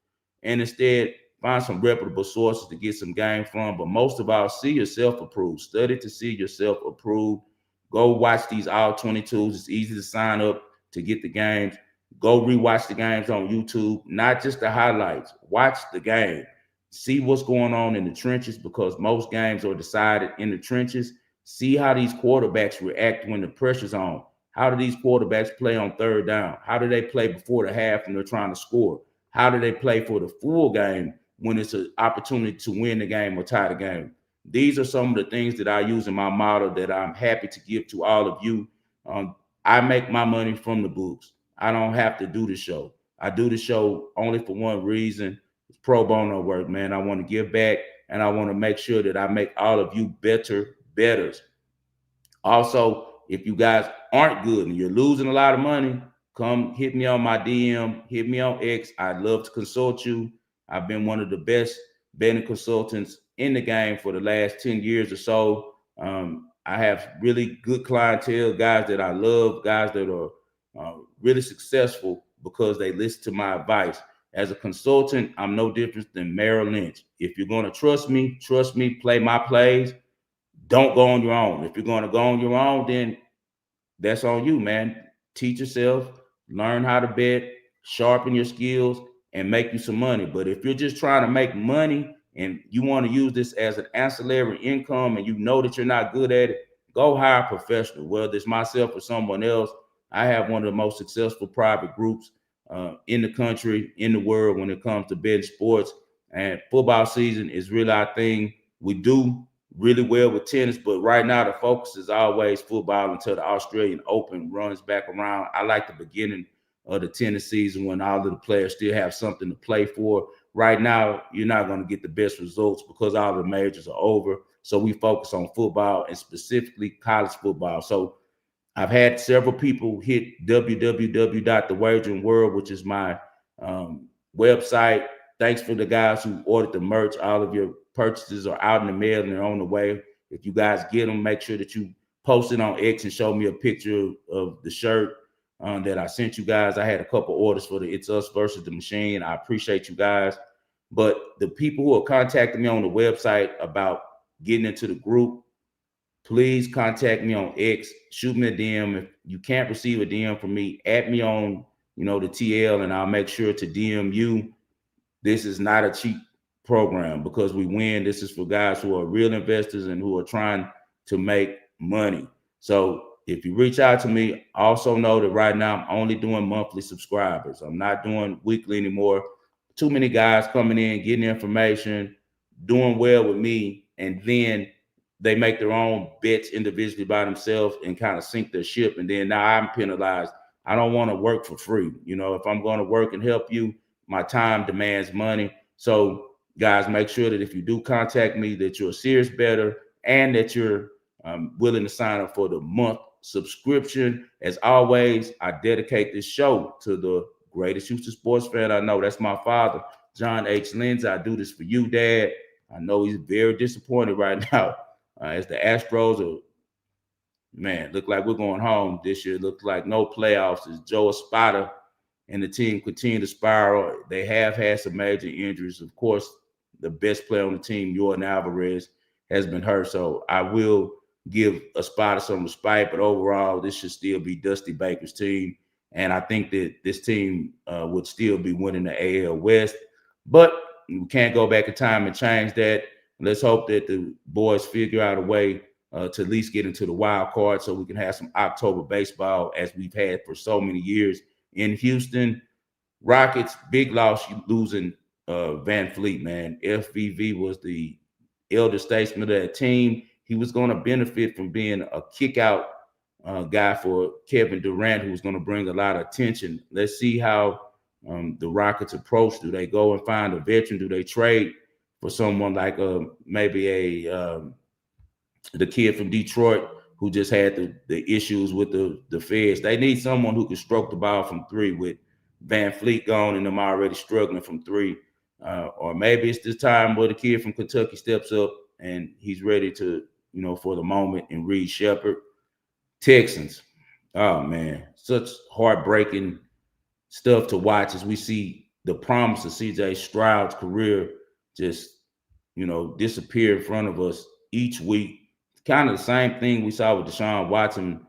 and instead find some reputable sources to get some game from. But most of all, see yourself approved. Study to see yourself approved. Go watch these all 22s. It's easy to sign up to get the games. Go rewatch the games on YouTube, not just the highlights. Watch the game. See what's going on in the trenches, because most games are decided in the trenches. See how these quarterbacks react when the pressure's on. How do these quarterbacks play on third down? How do they play before the half when they're trying to score? How do they play for the full game when it's an opportunity to win the game or tie the game? These are some of the things that I use in my model that I'm happy to give to all of you. I make my money from the books. I don't have to do the show. I do the show only for one reason. It's pro bono work, man. I want to give back, and I want to make sure that I make all of you betters. Also, if you guys aren't good and you're losing a lot of money, come hit me on my DM, hit me on X. I'd love to consult you. I've been one of the best betting consultants in the game for the last 10 years or so. I have really good clientele, guys that I love, guys that are really successful because they listen to my advice. As a consultant, I'm no different than Merrill Lynch. If you're going to trust me, play my plays. Don't go on your own. If you're going to go on your own, then that's on you, man. Teach yourself, learn how to bet, sharpen your skills, and make you some money. But if you're just trying to make money and you want to use this as an ancillary income and you know that you're not good at it, go hire a professional, whether it's myself or someone else. I have one of the most successful private groups in the country, in the world, when it comes to betting sports. And football season is really our thing. We do really well with tennis, but right now the focus is always football until the Australian Open runs back around. I like the beginning of the tennis season when all of the players still have something to play for. Right now, you're not going to get the best results because all the majors are over. So we focus on football, and specifically college football. So I've had several people hit www.thewagering world, which is my website. Thanks for the guys who ordered the merch. All of your purchases are out in the mail and they're on the way. If you guys get them, make sure that you post it on X and show me a picture of the shirt that I sent you guys. I had a couple orders for the It's Us versus the Machine. I appreciate you guys. But the people who are contacting me on the website about getting into the group, please contact me on X. Shoot me a DM. If you can't receive a DM from me, add me on, the TL, and I'll make sure to DM you. This is not a cheap program because we win. This is for guys who are real investors and who are trying to make money. So if you reach out to me, also know that right now I'm only doing monthly subscribers. I'm not doing weekly anymore. Too many guys coming in, getting information, doing well with me, and then they make their own bets individually by themselves and kind of sink their ship. And then now I'm penalized. I don't want to work for free. If I'm going to work and help you, my time demands money. So guys, make sure that if you do contact me, that you're a serious bettor and that you're willing to sign up for the month subscription. As always, I dedicate this show to the greatest Houston sports fan I know. That's my father, John H. Lindsay. I do this for you, Dad. I know he's very disappointed right now as the Astros are, look like we're going home this year. Looks like no playoffs. As Joe Espada and the team continue to spiral. They have had some major injuries. Of course, the best player on the team, Jordan Alvarez, has been hurt. So I will give Espada some respect, but overall, this should still be Dusty Baker's team. And I think that this team would still be winning the AL West. But we can't go back in time and change that. Let's hope that the boys figure out a way to at least get into the wild card so we can have some October baseball as we've had for so many years in Houston. Rockets, big loss, losing Van Fleet, man. FVV was the elder statesman of that team. He was going to benefit from being a kick-out guy for Kevin Durant, who's going to bring a lot of attention. Let's see how the Rockets approach. Do they go and find a veteran? Do they trade for someone like maybe the kid from Detroit who just had the issues with the feds? They need someone who can stroke the ball from three with Van Fleet gone and them already struggling from three. Or maybe it's this time where the kid from Kentucky steps up and he's ready to, for the moment, and Reed Shepard. Texans. Oh man, such heartbreaking stuff to watch as we see the promise of CJ Stroud's career just, disappear in front of us each week. Kind of the same thing we saw with Deshaun Watson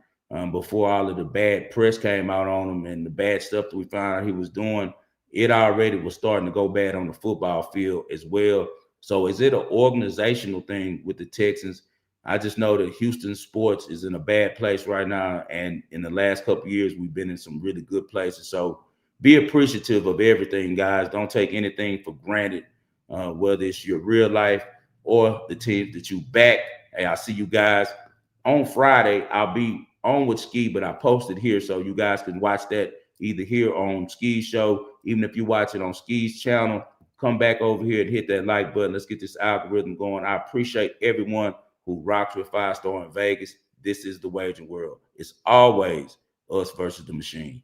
before all of the bad press came out on him and the bad stuff that we found out he was doing. It already was starting to go bad on the football field as well. So is it an organizational thing with the Texans? I just know that Houston sports is in a bad place right now. And in the last couple of years, we've been in some really good places. So be appreciative of everything, guys. Don't take anything for granted, whether it's your real life or the teams that you back. Hey, I'll see you guys on Friday. I'll be on with Ski, but I posted here so you guys can watch that either here on Ski's show. Even if you watch it on Ski's channel, come back over here and hit that like button. Let's get this algorithm going. I appreciate everyone who rocks with 5 Star in Vegas. This is the Wagering World. It's always us versus the machine.